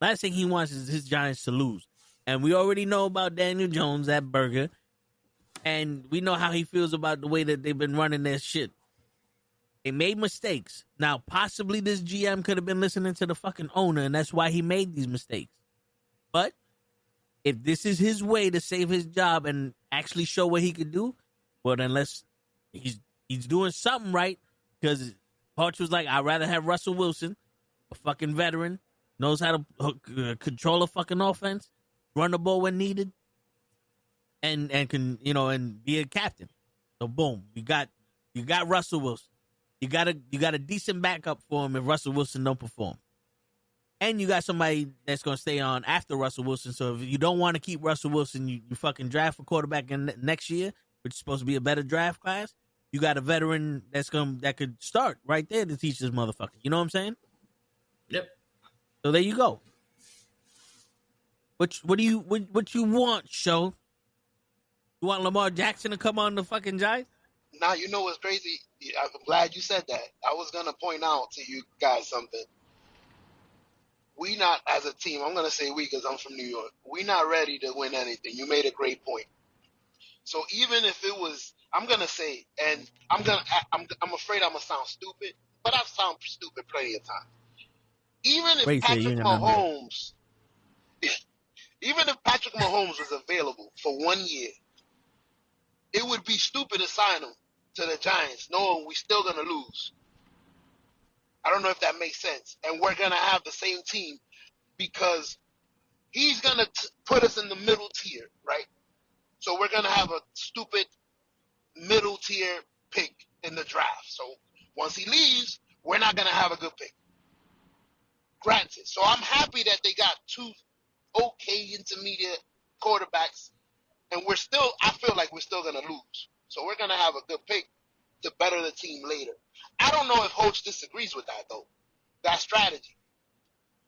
Last thing he wants is his Giants to lose. And we already know about Daniel Jones at Burger. And we know how he feels about the way that they've been running their shit. They made mistakes. Now, possibly this GM could have been listening to the fucking owner, and that's why he made these mistakes. But if this is his way to save his job and actually show what he could do, well, then he's doing something right, because Hodge was like, I'd rather have Russell Wilson, a fucking veteran, knows how to control a fucking offense, run the ball when needed, and can and be a captain. So boom, you got Russell Wilson. You got a decent backup for him if Russell Wilson don't perform. And you got somebody that's going to stay on after Russell Wilson. So if you don't want to keep Russell Wilson, you fucking draft a quarterback in next year, which is supposed to be a better draft class. You got a veteran that could start right there to teach this motherfucker. You know what I'm saying? Yep. So there you go. What you want, show? You want Lamar Jackson to come on the fucking Giants? Now, you know what's crazy? I'm glad you said that. I was going to point out to you guys something. We not, as a team, I'm going to say we because I'm from New York, we not ready to win anything. You made a great point. So even if it was, I'm going to say, and I'm afraid I'm going to sound stupid, but I've sounded stupid plenty of times. Even if Patrick Mahomes, even if Patrick Mahomes was available for 1 year, it would be stupid to sign him to the Giants, knowing we're still going to lose. I don't know if that makes sense. And we're going to have the same team because he's going to put us in the middle tier, right? So we're going to have a stupid middle tier pick in the draft. So once he leaves, we're not going to have a good pick. Granted. So I'm happy that they got two okay intermediate quarterbacks, and I feel like we're still going to lose. So we're going to have a good pick to better the team later. I don't know if Hoach disagrees with that, though, that strategy.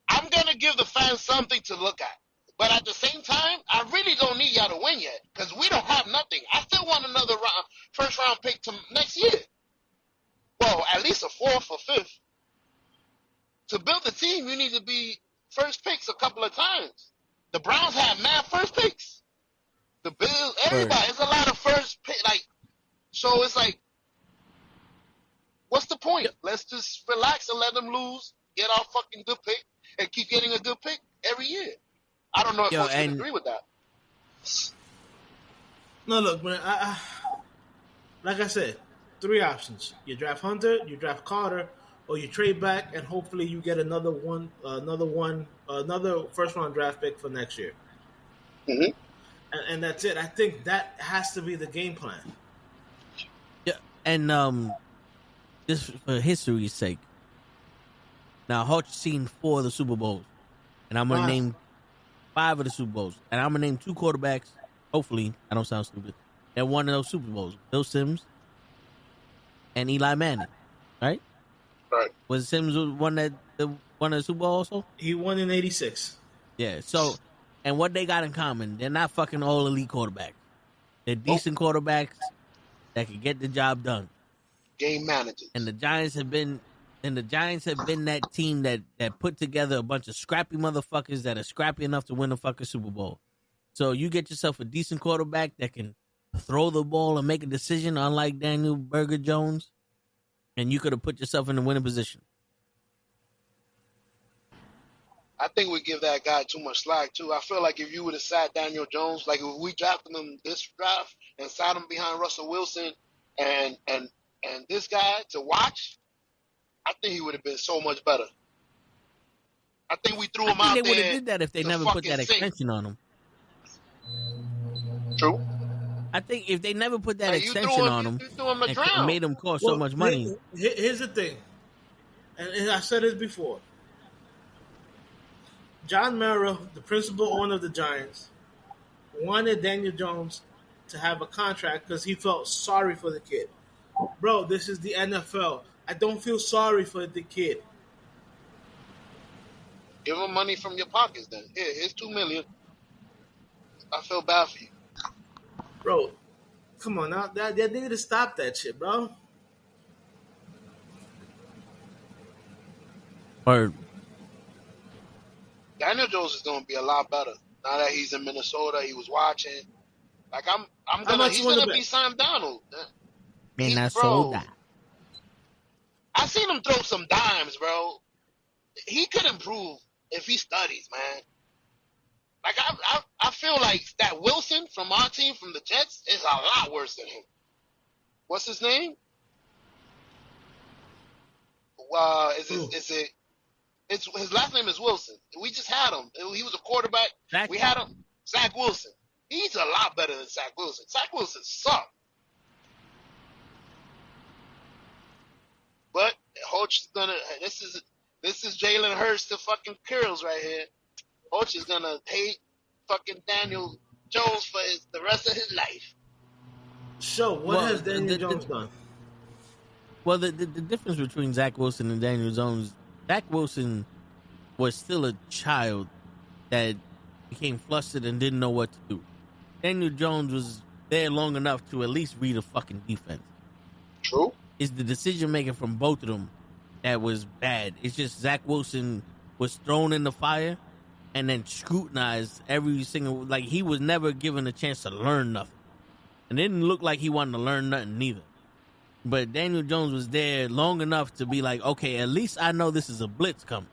I'm going to give the fans something to look at. But at the same time, I really don't need y'all to win yet because we don't have nothing. I still want another first-round pick to next year. Well, at least a fourth or fifth. To build a team, you need to be first picks a couple of times. The Browns have mad first picks. The Bills, everybody. There's a lot of first pick. So it's like, what's the point? Let's just relax and let them lose, get our fucking good pick, and keep getting a good pick every year. I don't know if Coach would agree with that. No, look, man. Like I said, 3 options: you draft Hunter, you draft Carter, or you trade back and hopefully you get another first round draft pick for next year. Mm-hmm. And that's it. I think that has to be the game plan. Yeah, and just for history's sake, now Hutch seen 4 of the Super Bowls, and I'm gonna name 5 of the Super Bowls, and I'm gonna name 2 quarterbacks. Hopefully, I don't sound stupid. That won those Super Bowls: Bill Sims and Eli Manning. Right? Right. Was Sims won the Super Bowl also? He won in '86. Yeah. So, and what they got in common? They're not fucking all elite quarterbacks. They're decent quarterbacks that can get the job done. Game managers. And the Giants have been that team that put together a bunch of scrappy motherfuckers that are scrappy enough to win a fucking Super Bowl. So you get yourself a decent quarterback that can throw the ball and make a decision, unlike Daniel Berger Jones, and you could have put yourself in a winning position. I think we give that guy too much slack too. I feel like if you would have sat Daniel Jones, like if we drafted him this draft and sat him behind Russell Wilson and this guy to watch, I think he would have been so much better. I think we threw him out there. They would have did that if they never put that extension on him. True. I think if they never put that extension on him and made him cost so much money. Here's the thing, and I said this before. John Mara, the principal owner of the Giants, wanted Daniel Jones to have a contract because he felt sorry for the kid. Bro, this is the NFL. I don't feel sorry for the kid. Give him money from your pockets then. Here's $2 million. I feel bad for you. Bro, come on now. They need to stop that shit, bro. Word. Daniel Jones is going to be a lot better now that he's in Minnesota. He was watching. Like he's gonna be Sam Darnold. Minnesota. I seen him throw some dimes, bro. He could improve if he studies, man. Like I feel like that Wilson from our team, from the Jets, is a lot worse than him. What's his name? His last name is Wilson. We just had him. He was a quarterback. We had him. Zach Wilson. He's a lot better than Zach Wilson. Zach Wilson sucked. But Hoach is gonna. This This is Jalen Hurts to fucking curls right here. Coach is gonna hate fucking Daniel Jones for the rest of his life. So, what has Daniel Jones done? Well, the difference between Zach Wilson and Daniel Jones, Zach Wilson was still a child that became flustered and didn't know what to do. Daniel Jones was there long enough to at least read a fucking defense. True. It's the decision making from both of them that was bad. It's just Zach Wilson was thrown in the fire and then scrutinized every single, like he was never given a chance to learn nothing. And it didn't look like he wanted to learn nothing neither. But Daniel Jones was there long enough to be like, okay, at least I know this is a blitz coming.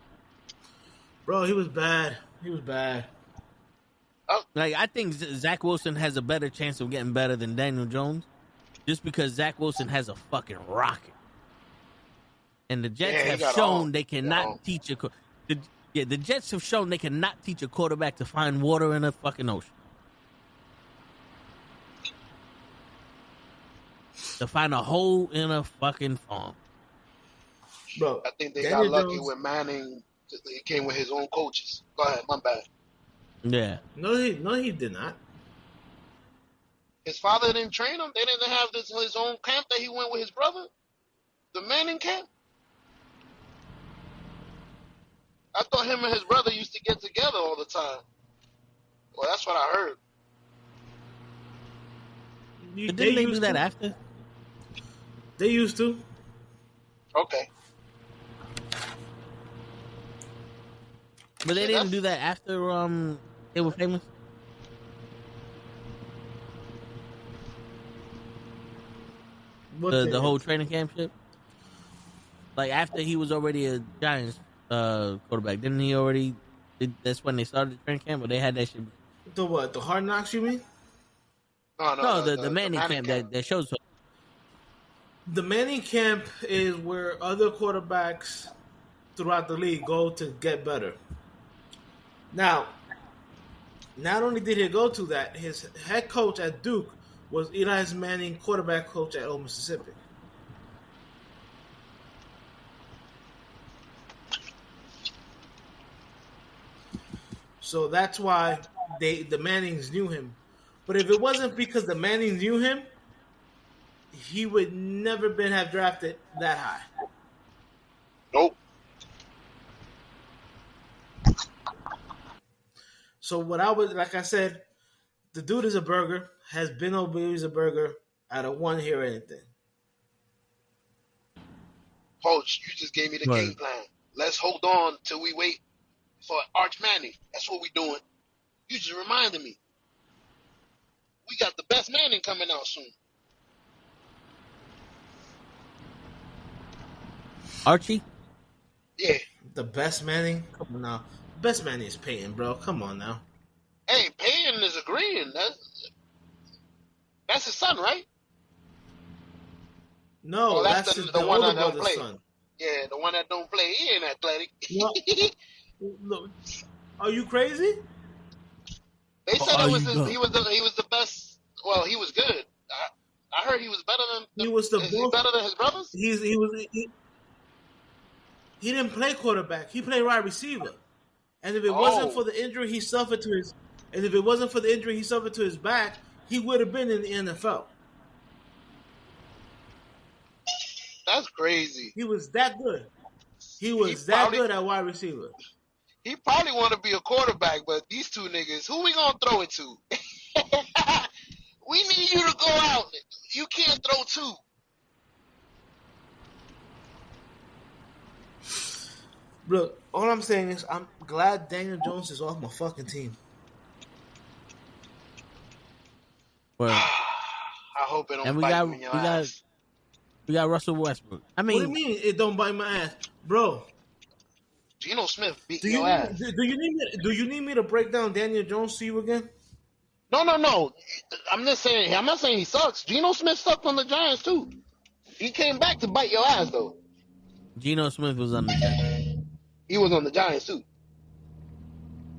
Bro, he was bad. He was bad. Like, I think Zach Wilson has a better chance of getting better than Daniel Jones just because Zach Wilson has a fucking rocket. And the Jets have shown they cannot teach the Jets have shown they cannot teach a quarterback to find water in a fucking ocean. To find a hole in a fucking farm. Bro, I think they got lucky with Manning. He came with his own coaches. Go ahead, my bad. Yeah. No, he did not. His father didn't train him. They didn't have his own camp that he went with his brother. The Manning camp. I thought him and his brother used to get together all the time. Well, that's what I heard. But didn't they do that after? They used to. Okay. But they didn't do that after they were famous? The whole training camp shit? Like after he was already a Giants quarterback, didn't he already? That's when they started the training camp, or they had that shit? The what? The Hard Knocks, you mean? No, the Manning camp that shows. The Manning camp is where other quarterbacks throughout the league go to get better. Now, not only did he go to that, his head coach at Duke was Eli Manning, quarterback coach at Old Mississippi. So that's why the Mannings knew him. But if it wasn't because the Mannings knew him, he would never have drafted that high. Nope. So what I would, like I said, the dude is a burger, has been always a burger. I don't want to hear anything. Coach, you just gave me the game plan. Let's hold on till we wait for Arch Manning. That's what we doing. You just reminded me. We got the best Manning coming out soon. Archie? Yeah. The best Manning? Come on now. Best Manning is Peyton, bro. Come on now. Hey, Peyton is agreeing. That's his son, right? No, that's the one that don't play. Son. Yeah, the one that don't play. He ain't athletic. No. Look, are you crazy? They said he was the best. Well, he was good. I heard he was better than. He better than his brothers. He didn't play quarterback. He played wide receiver. And if it wasn't for the injury he suffered to his back, he would have been in the NFL. That's crazy. He was that good. He was good at wide receiver. He probably want to be a quarterback, but these two niggas, who we gonna throw it to? We need you to go out. You can't throw two. Look, all I'm saying is I'm glad Daniel Jones is off my fucking team. Well, I hope it don't bite me in your ass. We got Russell Westbrook. I mean, what do you mean it don't bite my ass, bro? Geno Smith beat your ass. Do you need me to break down Daniel Jones to you again? No. I'm not saying he sucks. Geno Smith sucked on the Giants too. He came back to bite your ass though. Geno Smith was on the Giants. He was on the Giants too.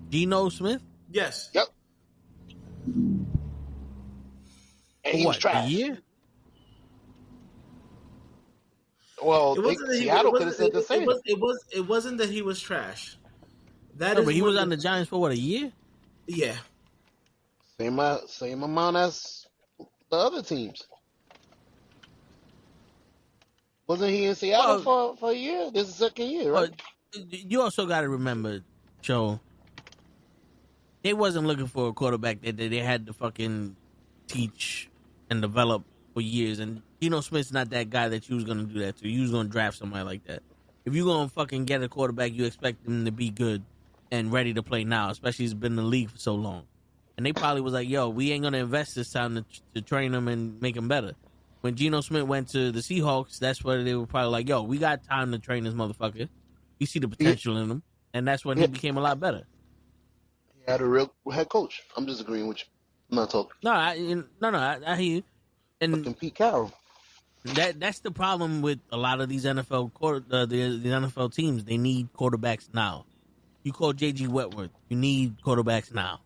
Geno Smith? Yes. Yep. And he was trash. A year? Well, It wasn't that Seattle could have said the same. it wasn't that he was trash. That No, is but he what was on the Giants for what, a year? yeah. Same amount as the other teams. Wasn't he in Seattle Well, for a year? This is the second year, well, right? you also got to remember, Joe, they wasn't looking for a quarterback that they had to fucking teach and develop for years. And Geno Smith's not that guy that you was gonna do that to. You was gonna draft somebody like that. If you gonna fucking get a quarterback, you expect him to be good and ready to play now, especially he's been in the league for so long. And they probably was like, "Yo, we ain't gonna invest this time to train him and make him better." When Geno Smith went to the Seahawks, that's where they were probably like, "Yo, we got time to train this motherfucker. We see the potential in him," and that's when he became a lot better. He had a real head coach. I'm just agreeing with you. I'm not talking. No, I hear you. And Fucking Pete Carroll. that's the problem with a lot of these the NFL teams. They need quarterbacks now. You call JG Wentworth, you need quarterbacks now.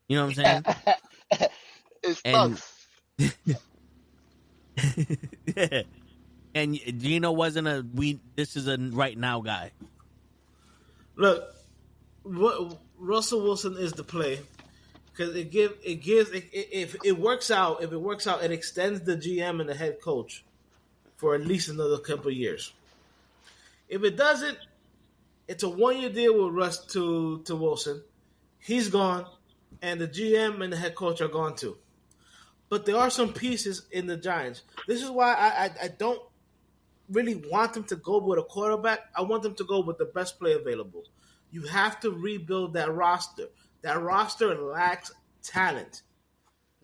You know what I'm saying? It And sucks. yeah. And Gino wasn't this is a right now guy. Look, Russell Wilson is the play because if it works out, it extends the GM and the head coach for at least another couple of years. If it doesn't, it's a 1-year deal with Russ to Wilson. He's gone, and the GM and the head coach are gone too. But there are some pieces in the Giants. This is why I don't really want them to go with a quarterback. I want them to go with the best player available. You have to rebuild that roster. That roster lacks talent.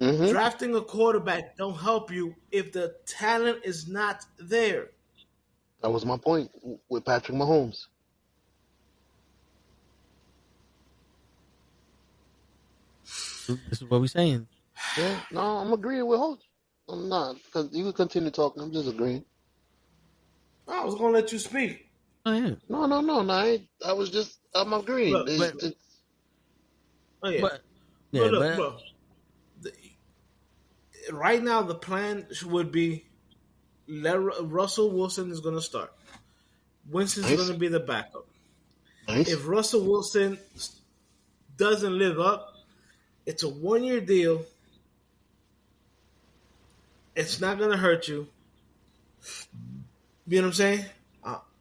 Mm-hmm. Drafting a quarterback don't help you if the talent is not there. That was my point with Patrick Mahomes. This is what we're saying. Yeah, no, I'm agreeing with Holt. I'm not, because you can continue talking. I'm just agreeing. I was gonna let you speak. Oh yeah. No. I'm agreeing. Look, Oh yeah, But yeah, look, bro. Right now, the plan would be Russell Wilson is going to start. Winston's Nice. going to be the backup. Nice. If Russell Wilson doesn't live up, it's a 1-year deal. It's not going to hurt you. You know what I'm saying?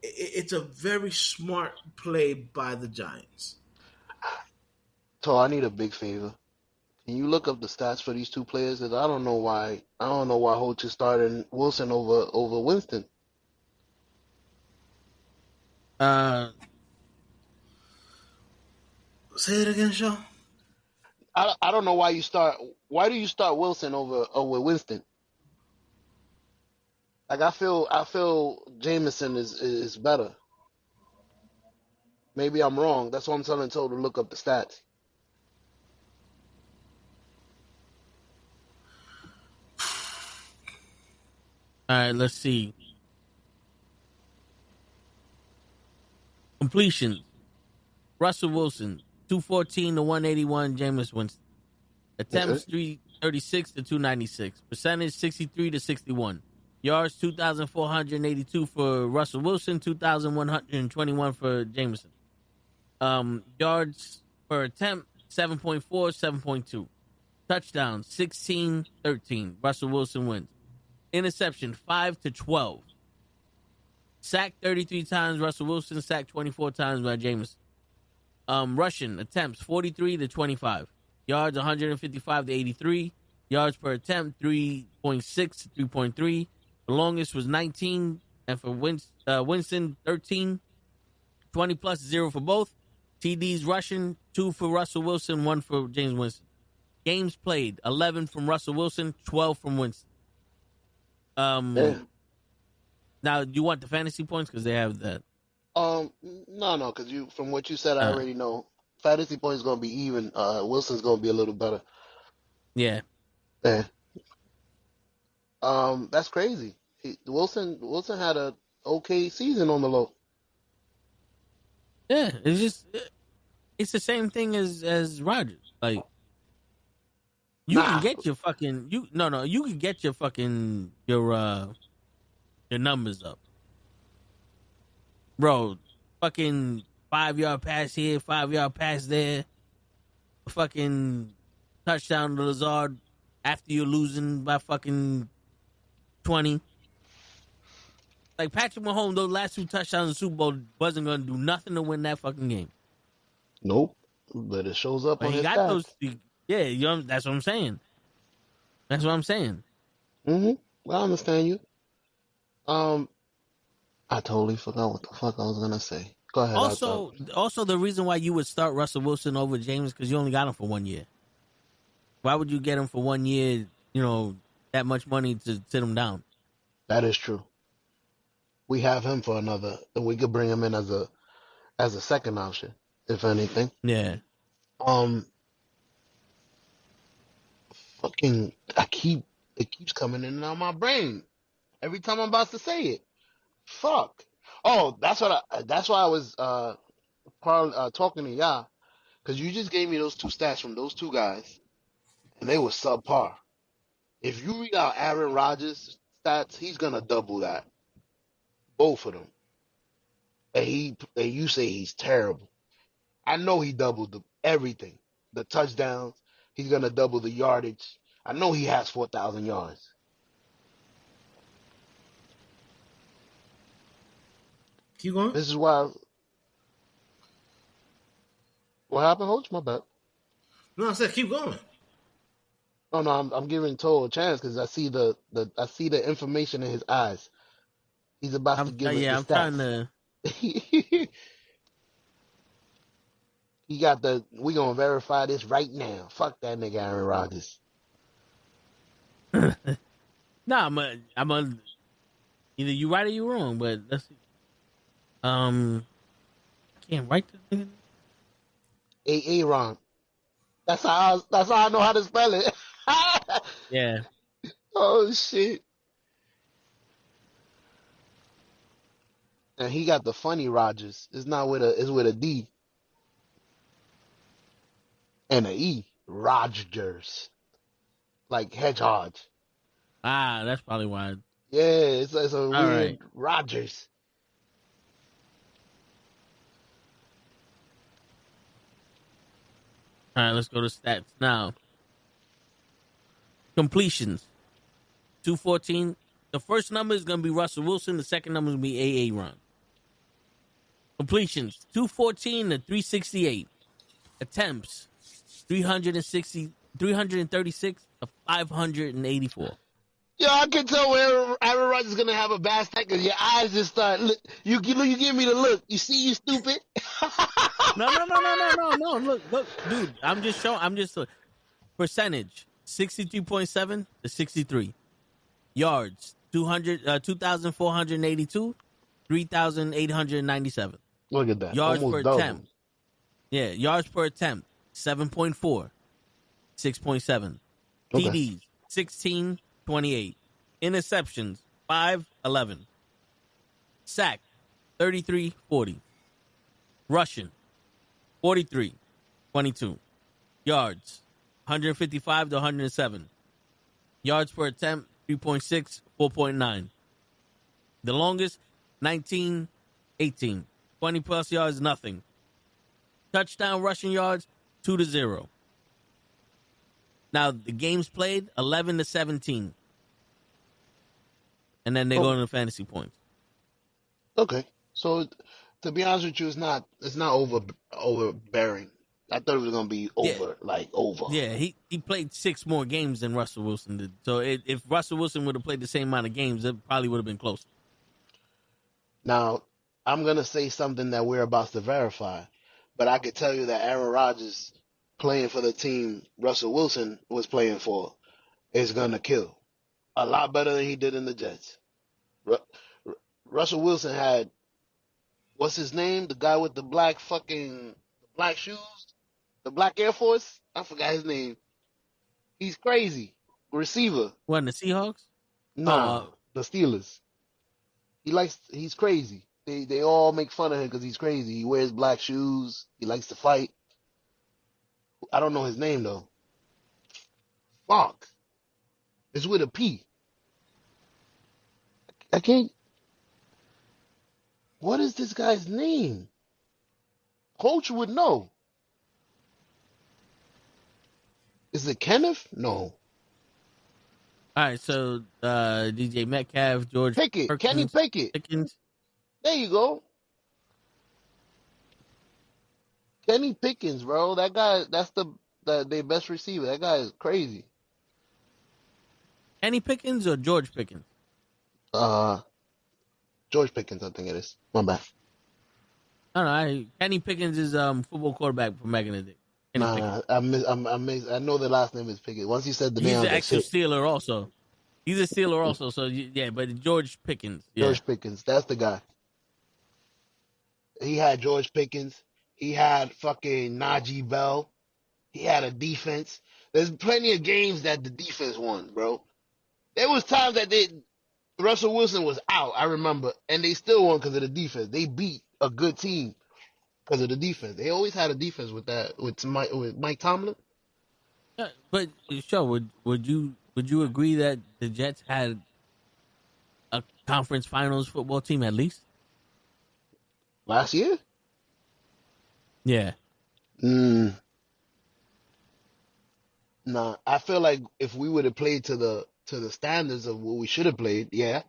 It's a very smart play by the Giants. So I need a big favor. Can you look up the stats for these two players? Because I don't know why Holt is starting Wilson over Winston. Say it again, Sean. I don't know why you start. Why do you start Wilson over Winston? Like I feel Jameson is better. Maybe I'm wrong. That's why I'm telling Toe to look up the stats. all right, let's see. Completions. Russell Wilson, 214 to 181. Jameis Winston. Attempts 336 to 296. Percentage 63 to 61. Yards 2,482 for Russell Wilson, 2,121 for Jameson. Yards per attempt 7.4, 7.2. Touchdowns 16, 13. Russell Wilson wins. Interception 5 to 12. Sacked 33 times. Russell Wilson sacked 24 times by Jameson. Rushing attempts 43 to 25. Yards 155 to 83. Yards per attempt 3.6 to 3.3. The longest was 19, and for Winston 13. 20 plus 0 for both. TDs rushing 2 for Russell Wilson, 1 for James Winston. Games played 11 from Russell Wilson, 12 from Winston. Now, do you want the fantasy points? Because they have that. No, because from what you said, I already know. Fantasy points going to be even. Wilson's going to be a little better. Yeah. Yeah. That's crazy. Wilson had a okay season on the low. Yeah, it's the same thing as Rodgers. Like, you can get your fucking your numbers up. bro, fucking 5 yard pass here, 5 yard pass there, fucking touchdown to Lazard after you're losing by fucking 20. Like Patrick Mahomes, those last 2 touchdowns in the Super Bowl wasn't going to do nothing to win that fucking game. Nope. But it shows up But on he his got those. stats. Yeah, that's what I'm saying. That's what I'm saying. Mm-hmm. I understand you. I totally forgot what the fuck I was gonna say. Go ahead. Also, the reason why you would start Russell Wilson over James because you only got him for 1 year. Why would you get him for 1 year? You know, that much money to sit him down. That is true. We have him for another. We could bring him in as a second option, if anything. Yeah. Fucking, it keeps coming in and out of my brain every time I'm about to say it. Fuck. Oh, that's why I was talking to y'all because you just gave me those 2 stats from those 2 guys, and they were subpar. If you read out Aaron Rodgers' stats, he's gonna double that, both of them. And you say he's terrible. I know he doubled everything, the touchdowns. He's gonna double the yardage. I know he has 4,000 yards. Keep going. This is why. What happened, Coach? My bad. No, I said keep going. Oh no, I'm giving Toe a chance because I see the information in his eyes. He's about to give us the I'm stats. trying to. He we gonna verify this right now. Fuck that nigga Aaron Rodgers. I'm a. Either you right or you wrong, but let's see. I can't write this nigga. Aaron. That's how I know how to spell it. Yeah. Oh shit. And he got the funny Rodgers. It's with a D and a E. Rodgers. Like hedgehog. That's probably why. Yeah, it's a weird right. Rodgers. All right, let's go to stats now. Completions, 214. The first number is going to be Russell Wilson. The second number is going to be Aaron. Completions, 214 to 368. Attempts, 336 to 584. Yo, I can tell when Aaron Rodgers is gonna have a bad stat because your eyes just start. You give me the look. You see, you stupid. No. Look, dude. I'm just percentage 63.7 to 63. Yards 2,482, 3,897. Look at that. Yards almost per double. attempt. Yeah, yards per attempt 7.4, 6.7. Okay. TDs 16, 28. Interceptions 5, 11. Sack 33, 40. Rushing 43, 22. Yards 155 to 107. Yards per attempt 3.6, 4.9. The longest 19, 18. 20 plus yards, nothing. Touchdown rushing yards 2-0. Now the games played 11 to 17. And then they go into fantasy points. Okay. So to be honest with you, it's not overbearing. I thought it was gonna be over. Yeah, he played 6 more games than Russell Wilson did. So if Russell Wilson would have played the same amount of games, it probably would have been close. Now, I'm gonna say something that we're about to verify, but I could tell you that Aaron Rodgers playing for the team Russell Wilson was playing for is gonna kill a lot better than he did in the Jets. Russell Wilson had what's his name? The guy with the black shoes, the black Air Force. I forgot his name. He's crazy. Receiver. What, in the Seahawks? Nah, the Steelers. He's crazy. They all make fun of him because he's crazy. He wears black shoes. He likes to fight. I don't know his name though. Fuck. It's with a P. I can't. What is this guy's name? Coach would know. Is it Kenneth? No. All right, so DJ Metcalf, George Pickett. Kenny Perkins, Pickett. Pickens. There you go. Kenny Pickens, bro. That guy, that's their best receiver. That guy is crazy. Kenny Pickens or George Pickens? George Pickens, I think it is. My bad. No, Kenny Pickens is football quarterback from back in the day. Kenny Pickens. I know the last name is Pickett. Once you said the name, He's I an was like, active shit. Steeler also. He's a Steeler also. So yeah, but George Pickens. Yeah. George Pickens, that's the guy. He had George Pickens. He had fucking Najee Bell. He had a defense. There's plenty of games that the defense won, bro. There was times that Russell Wilson was out, I remember, and they still won because of the defense. They beat a good team because of the defense. They always had a defense with Mike Tomlin. Yeah, but sure, would you agree that the Jets had a conference finals football team at least? Last year? Yeah. Nah, I feel like if we would have played to the standards of what we should have played, yeah,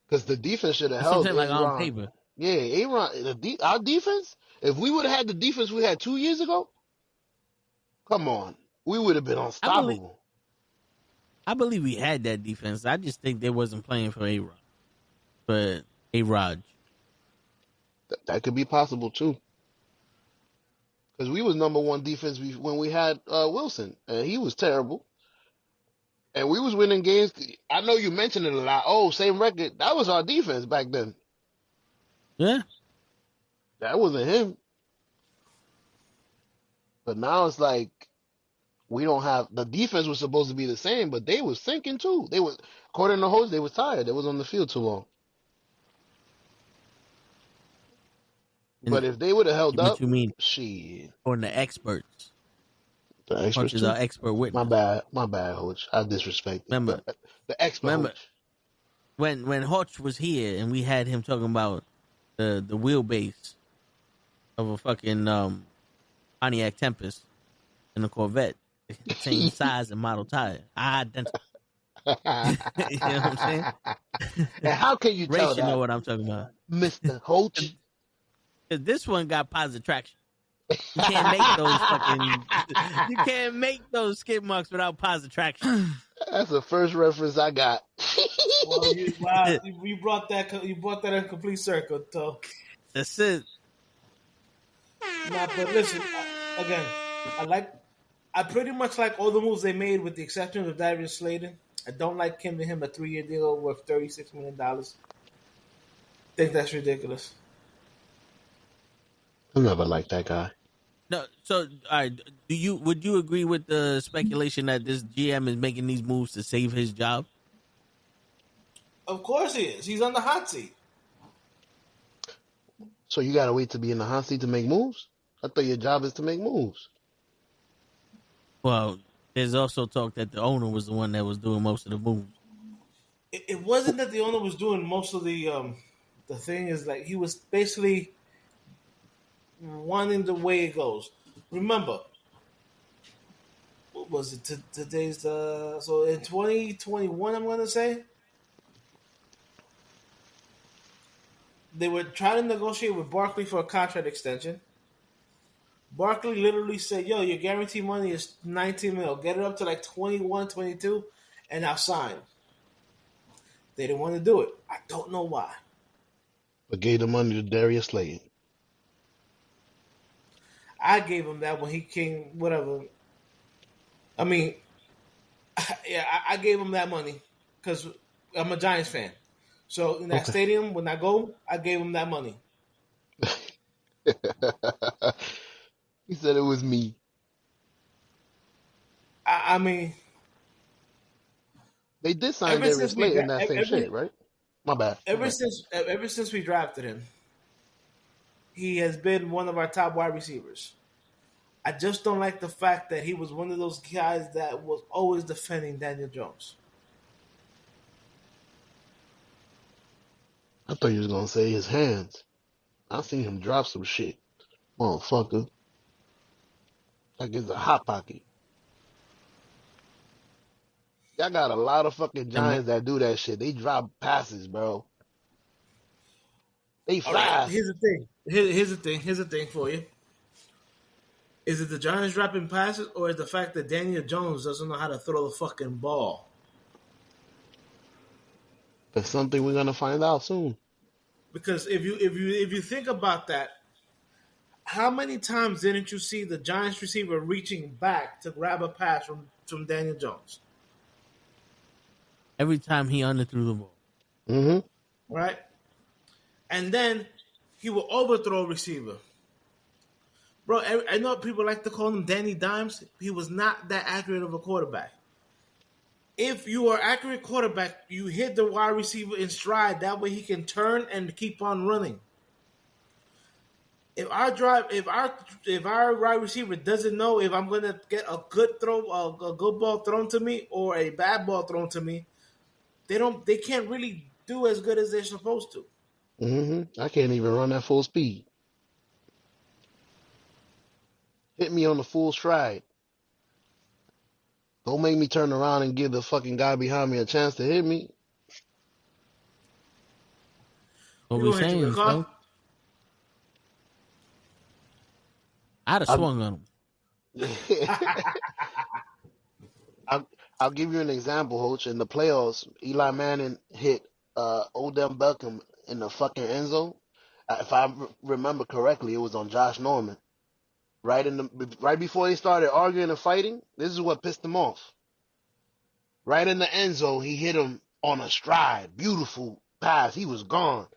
because the defense should have held Something like on Aaron. paper. Yeah, Aaron. Our defense. If we would have had the defense we had 2 years ago, come on, we would have been unstoppable. I believe we had that defense. I just think they wasn't playing for A-Rod. But A-Rod. That could be possible too. Because we was number one defense when we had Wilson, and he was terrible. And we was winning games. I know you mentioned it a lot. Oh, same record. That was our defense back then. Yeah. That wasn't him. But now it's like we don't have the defense was supposed to be the same, but they was sinking too. They was, according to host, they was tired. They was on the field too long. But if they would have held up, what you mean? Shit. Or the experts. The experts Coach is our expert witness. My bad, Hodge. I disrespect. Remember, the expert. Remember, Hodge. when Hodge was here and we had him talking about the wheelbase of a fucking Pontiac Tempest and a Corvette, same size and model tire, identical. You know what I'm saying? And how can you tell Ray should that, know what I'm talking about. Mr. Hodge? Because this one got positive traction. You can't make those fucking. You can't make those skid marks without positive traction. That's the first reference I got. Well, you brought that in complete circle. So That's it. nah, but listen, again, I pretty much like all the moves they made, with the exception of Darius Slayton. I don't like giving him a 3-year deal worth $36 million. Think that's ridiculous. I never liked that guy. No, so all right. Would you agree with the speculation that this GM is making these moves to save his job? Of course he is. He's on the hot seat. So you gotta wait to be in the hot seat to make moves? I thought your job is to make moves. Well, there's also talk that the owner was the one that was doing most of the moves. It wasn't that the owner was doing most of the thing is like he was basically wanting the way it goes. Remember, what was it? Today's so in 2021, I'm going to say they were trying to negotiate with Barkley for a contract extension. Barkley literally said, "Yo, your guarantee money is 19 mil. Get it up to like 21, 22, and I'll sign." They didn't want to do it. I don't know why. But gave the money to Darius Slayton. I gave him that when he came, whatever. I mean, yeah, I gave him that money because I'm a Giants fan. So in that stadium, when I go, I gave him that money. He said it was me. I mean, they did sign Darius Slayton in that same shit, right? My bad. Ever since we drafted him, he has been one of our top wide receivers. I just don't like the fact that he was one of those guys that was always defending Daniel Jones. I thought you was gonna say his hands. I seen him drop some shit, motherfucker. Like it's a hot pocket. Y'all got a lot of fucking And Giants that do that shit. They drop passes, bro. They All right, fast. here's the thing. Here's the thing for you. Is it the Giants dropping passes, or is the fact that Daniel Jones doesn't know how to throw the fucking ball? That's something we're gonna find out soon. Because if you think about that, how many times didn't you see the Giants receiver reaching back to grab a pass from Daniel Jones? every time he underthrew the ball. Mm-hmm. Right? And then he will overthrow a receiver. Bro, I know people like to call him Danny Dimes. He was not that accurate of a quarterback. If you are accurate quarterback, you hit the wide receiver in stride. That way he can turn and keep on running. If our wide receiver doesn't know if I'm gonna get a good throw, a good ball thrown to me, or a bad ball thrown to me, they can't really do as good as they're supposed to. Mm-hmm. I can't even run at full speed. Hit me on the full stride. Don't make me turn around and give the fucking guy behind me a chance to hit me. What You we gonna hit you with saying, a car? so I'd have I, swung on him. I'll give you an example, Hoach. In the playoffs, Eli Manning hit Odell Beckham in the fucking end zone. If I remember correctly, it was on Josh Norman. Right before they started arguing and fighting, this is what pissed him off. Right in the end zone, he hit him on a stride. Beautiful pass. He was gone.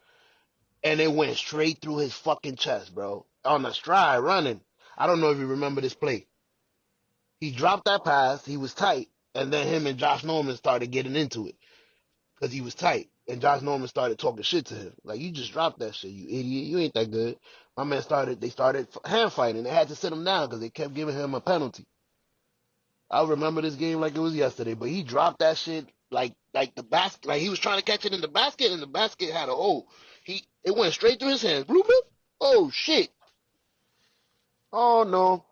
And it went straight through his fucking chest, bro. On a stride, running. I don't know if you remember this play. He dropped that pass. He was tight. And then him and Josh Norman started getting into it. Because he was tight. And Josh Norman started talking shit to him. Like, you just dropped that shit, you idiot. You ain't that good. My man they started hand fighting. They had to sit him down because they kept giving him a penalty. I remember this game like it was yesterday, but he dropped that shit like the basket, like he was trying to catch it in the basket, and the basket had a hole. It went straight through his hands. Bloop, bloop. Oh shit! Oh no!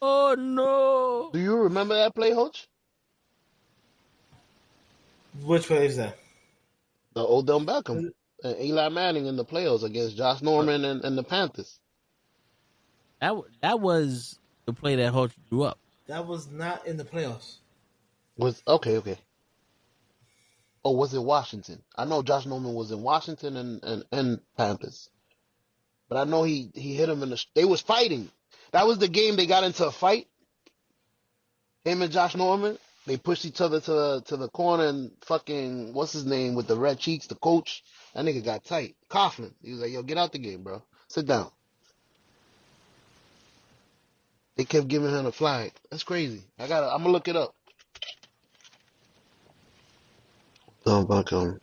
Oh no! Do you remember that play, Hoach? Which play is that? The Odell Beckham and Eli Manning in the playoffs against Josh Norman and the Panthers. That was the play that Hoach drew up. That was not in the playoffs. Was okay. Oh, was it Washington? I know Josh Norman was in Washington and Panthers, but I know he hit him in the. They was fighting. That was the game they got into a fight. Him and Josh Norman, they pushed each other to the corner, and fucking what's his name with the red cheeks, the coach, that nigga got tight. Coughlin. He was like, "Yo, get out the game, bro. Sit down." They kept giving him a flag. That's crazy. I'm gonna look it up. Oh, back on.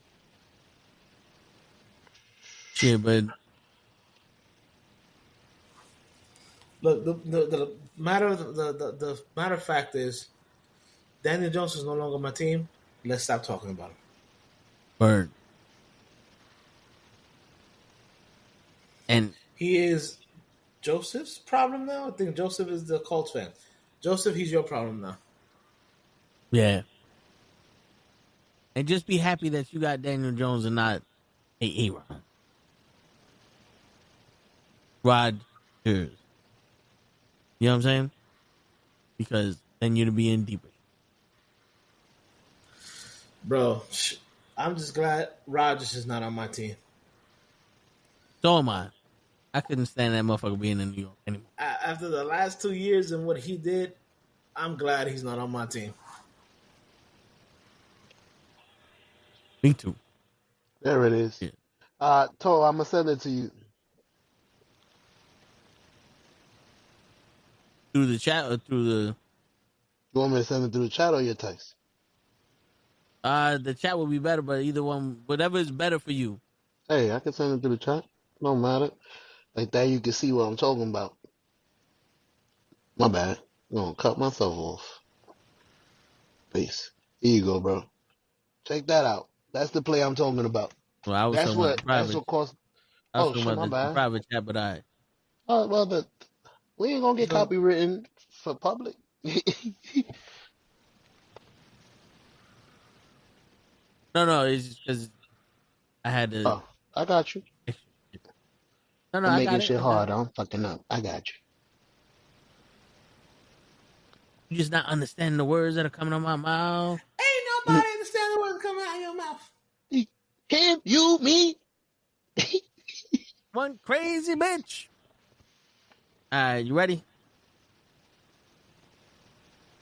Shit, but Look, the matter the matter of fact is, Daniel Jones is no longer my team. Let's stop talking about him. Bird. And He is Joseph's problem now. I think Joseph is the Colts fan. Joseph, he's your problem now. yeah. And just be happy that you got Daniel Jones and not Aaron. Rodgers. You know what I'm saying? Because then you'd be in deeper. Bro, I'm just glad Rodgers is not on my team. So am I. I couldn't stand that motherfucker being in New York anymore. After the last 2 years and what he did, I'm glad he's not on my team. Me too. There it is. Yeah. To, I'm gonna send it to you. Through the chat or through the... You want me to send it through the chat or your text? The chat would be better, but either one, whatever is better for you. Hey, I can send it through the chat. No matter. Like that, you can see what I'm talking about. My bad. I'm gonna cut myself off. Peace. Here you go, bro. Check that out. That's the play I'm talking about. Well, I was That's talking about what private. cost. I was Oh talking shit, about my the bad. private chat, but I. Oh well, we ain't gonna get So copywritten for public. No, it's just because I had to. Oh, I got you. No, I'm I making got it. shit I got hard. it. I'm fucking up. I got You just not understanding the words that are coming out my mouth. ain't you. nobody understand the words coming out of your mouth. Him, you, me. One crazy bitch. All right, you ready?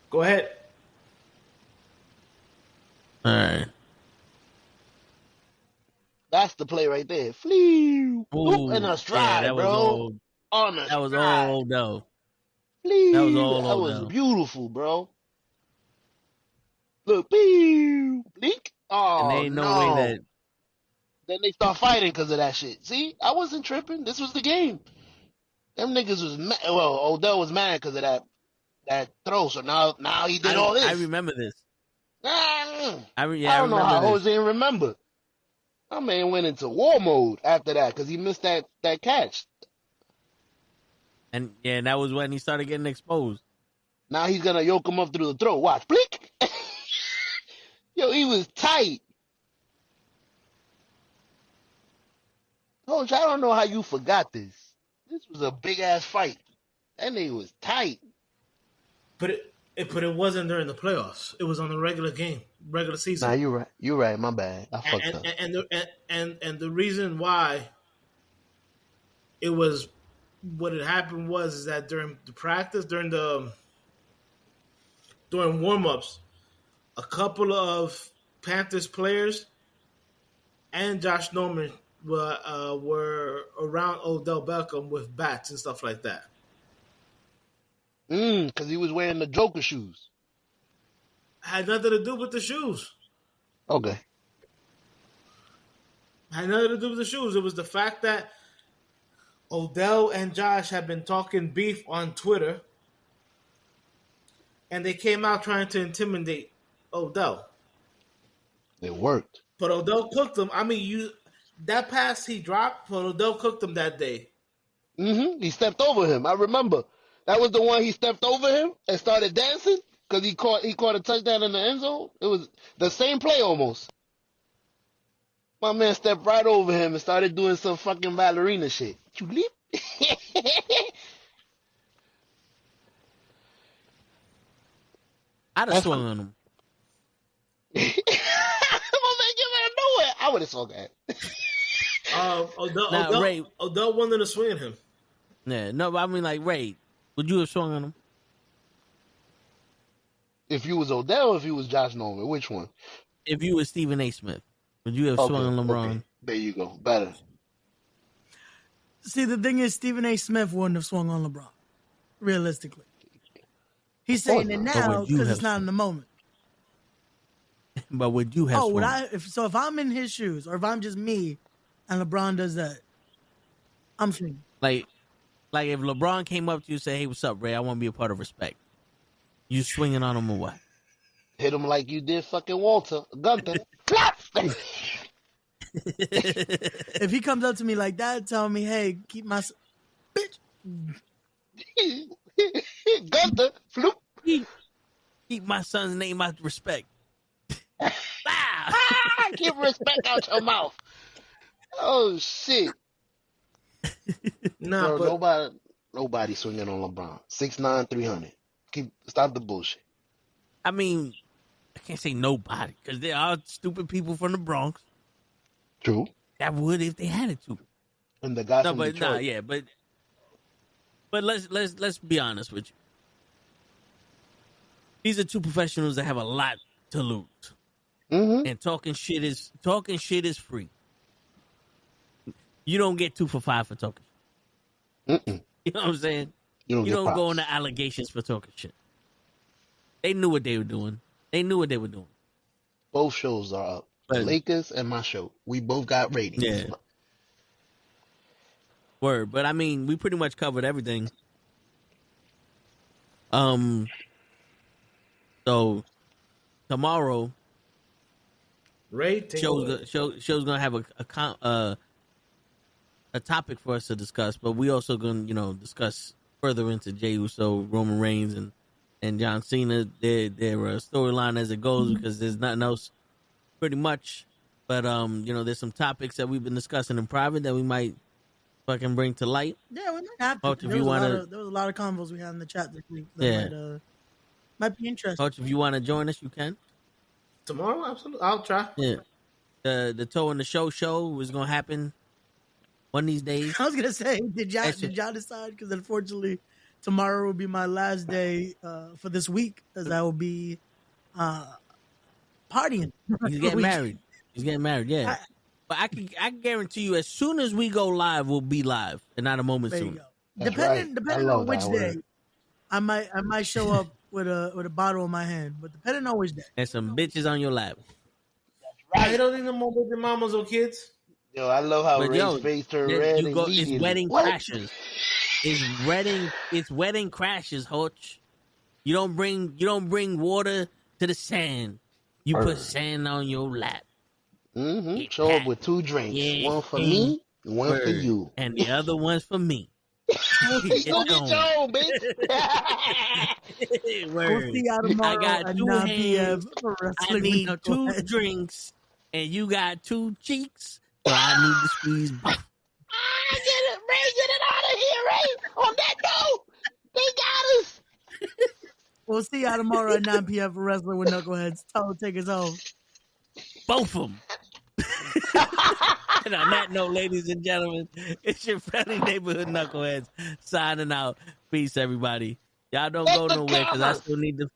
Go ahead. All right. That's the play right there. Flew. Oop, and Ooh, a yeah, stride, that was bro. all. On a That was stride. all though. That was Flew. all That old was though. beautiful, bro. Look, pew, blink. And there Oh ain't no way no. that. Then they start fighting because of that shit. See, I wasn't tripping. This was the game. Them niggas was mad. Well, Odell was mad because of that throw. So now he did all I this. remember this. I I don't know remember how this. Jose remember. My man went into war mode after that because he missed that catch. And yeah, that was when he started getting exposed. Now he's gonna yoke him up through the throat. Watch, blink. Yo, he was tight. Coach, I don't know how you forgot this. This was a big ass fight. That nigga was tight. But it wasn't during the playoffs. It was on the regular Nah, season. you right. You right. My bad. I fucked And up. the reason why it was what had happened was is that during the practice, during warm ups, a couple of Panthers players and Josh Norman were around Odell Beckham with bats and stuff like that. Because he was wearing the Joker shoes. Had nothing to do with the shoes. Okay. Had nothing to do with the shoes. It was the fact that Odell and Josh had been talking beef on Twitter, and they came out trying to intimidate Odell. It worked. But Odell cooked them. I mean, that pass he dropped, but Odell cooked them that day. He stepped over him. I remember. That was the one he stepped over him and started dancing because he caught a touchdown in the end zone. It was the same play almost. My man stepped right over him and started doing some fucking ballerina shit. You leap? I'd have That's swung cool. on him. My man came out of nowhere. I would have saw that. Ray. Odell wanted to swing at him. Yeah, no, but I mean, like, Ray, would you have swung on him? If you was Odell, if you was Josh Norman, which one? If you were Stephen A. Smith, would you have swung on LeBron? Okay. There you go. Better. See, the thing is, Stephen A. Smith wouldn't have swung on LeBron, realistically. He's saying it not. now would you because have it's not in the moment. But would you have swung? If I'm in his shoes, or if I'm just me, and LeBron does that, I'm swinging. Like if LeBron came up to you and said, "Hey, what's up, Ray? I want to be a part of respect." You swinging on him or what? Hit him like you did fucking Walter Gunther. Flap! If he comes up to me like that, tell me, "Hey, keep my bitch." Gunther. Floop. Keep my son's name out of respect. Keep respect out your mouth. Oh shit. Nah, Bro, but nobody swinging on LeBron. 6'9", 300. Stop the bullshit. I mean, I can't say nobody because there are stupid people from the Bronx True. that would if they had it to. And the guy from Detroit. Yeah, but let's be honest with you. These are two professionals that have a lot to lose, and talking shit is free. You don't get 2 for 5 for talking. Mm-mm. You know what I'm saying? You don't props. go into allegations for talking shit. They knew what they were doing. Both shows are up. The Lakers and my show. We both got ratings. Yeah. Word, but I mean, we pretty much covered everything. So tomorrow, Ray, show's gonna have a topic for us to discuss, but we also going to discuss further into Jey Uso, Roman Reigns, and John Cena. Their storyline as it goes, because there's nothing else pretty much. But there's some topics that we've been discussing in private that we might fucking bring to light. Yeah, we might have to. Coach, if you want there was a lot of convos we had in the chat this week. Yeah. Might be interesting. Coach, if you want to join us, you can. Tomorrow, absolutely. I'll try. Yeah. The Toe in the Show is gonna happen one of these days. I was gonna say, did y'all decide? Because unfortunately, tomorrow will be my last day for this week, as I will be partying. He's getting married. Yeah. But I can guarantee you, as soon as we go live, we'll be live, and not a moment soon. Depending on which day, I might show up with a bottle in my hand. But depending on which day, and some bitches on your lap. Right. I don't need no more baby mamas or kids. Yo, I love how Ray's face turned red. It's wedding crashes. It's wedding crashes, Hutch. You don't bring water to the sand. You put sand on your lap. Mm-hmm. Show up with 2 drinks. Yeah. One for me, one for you. And the other one's for me. Go get your own, bitch. We'll see y'all tomorrow. I got 2 hands. I need 2 drinks, and you got 2 cheeks. So I need to squeeze both. Get it, Ray. Get it out of here, Ray. On that note, they got us. We'll see y'all tomorrow at 9 p.m. for Wrestling with Knuckleheads. Take us home. Both of them. And on that note, ladies and gentlemen, it's your friendly neighborhood Knuckleheads signing out. Peace, everybody. Y'all don't go nowhere, because I still need y'all.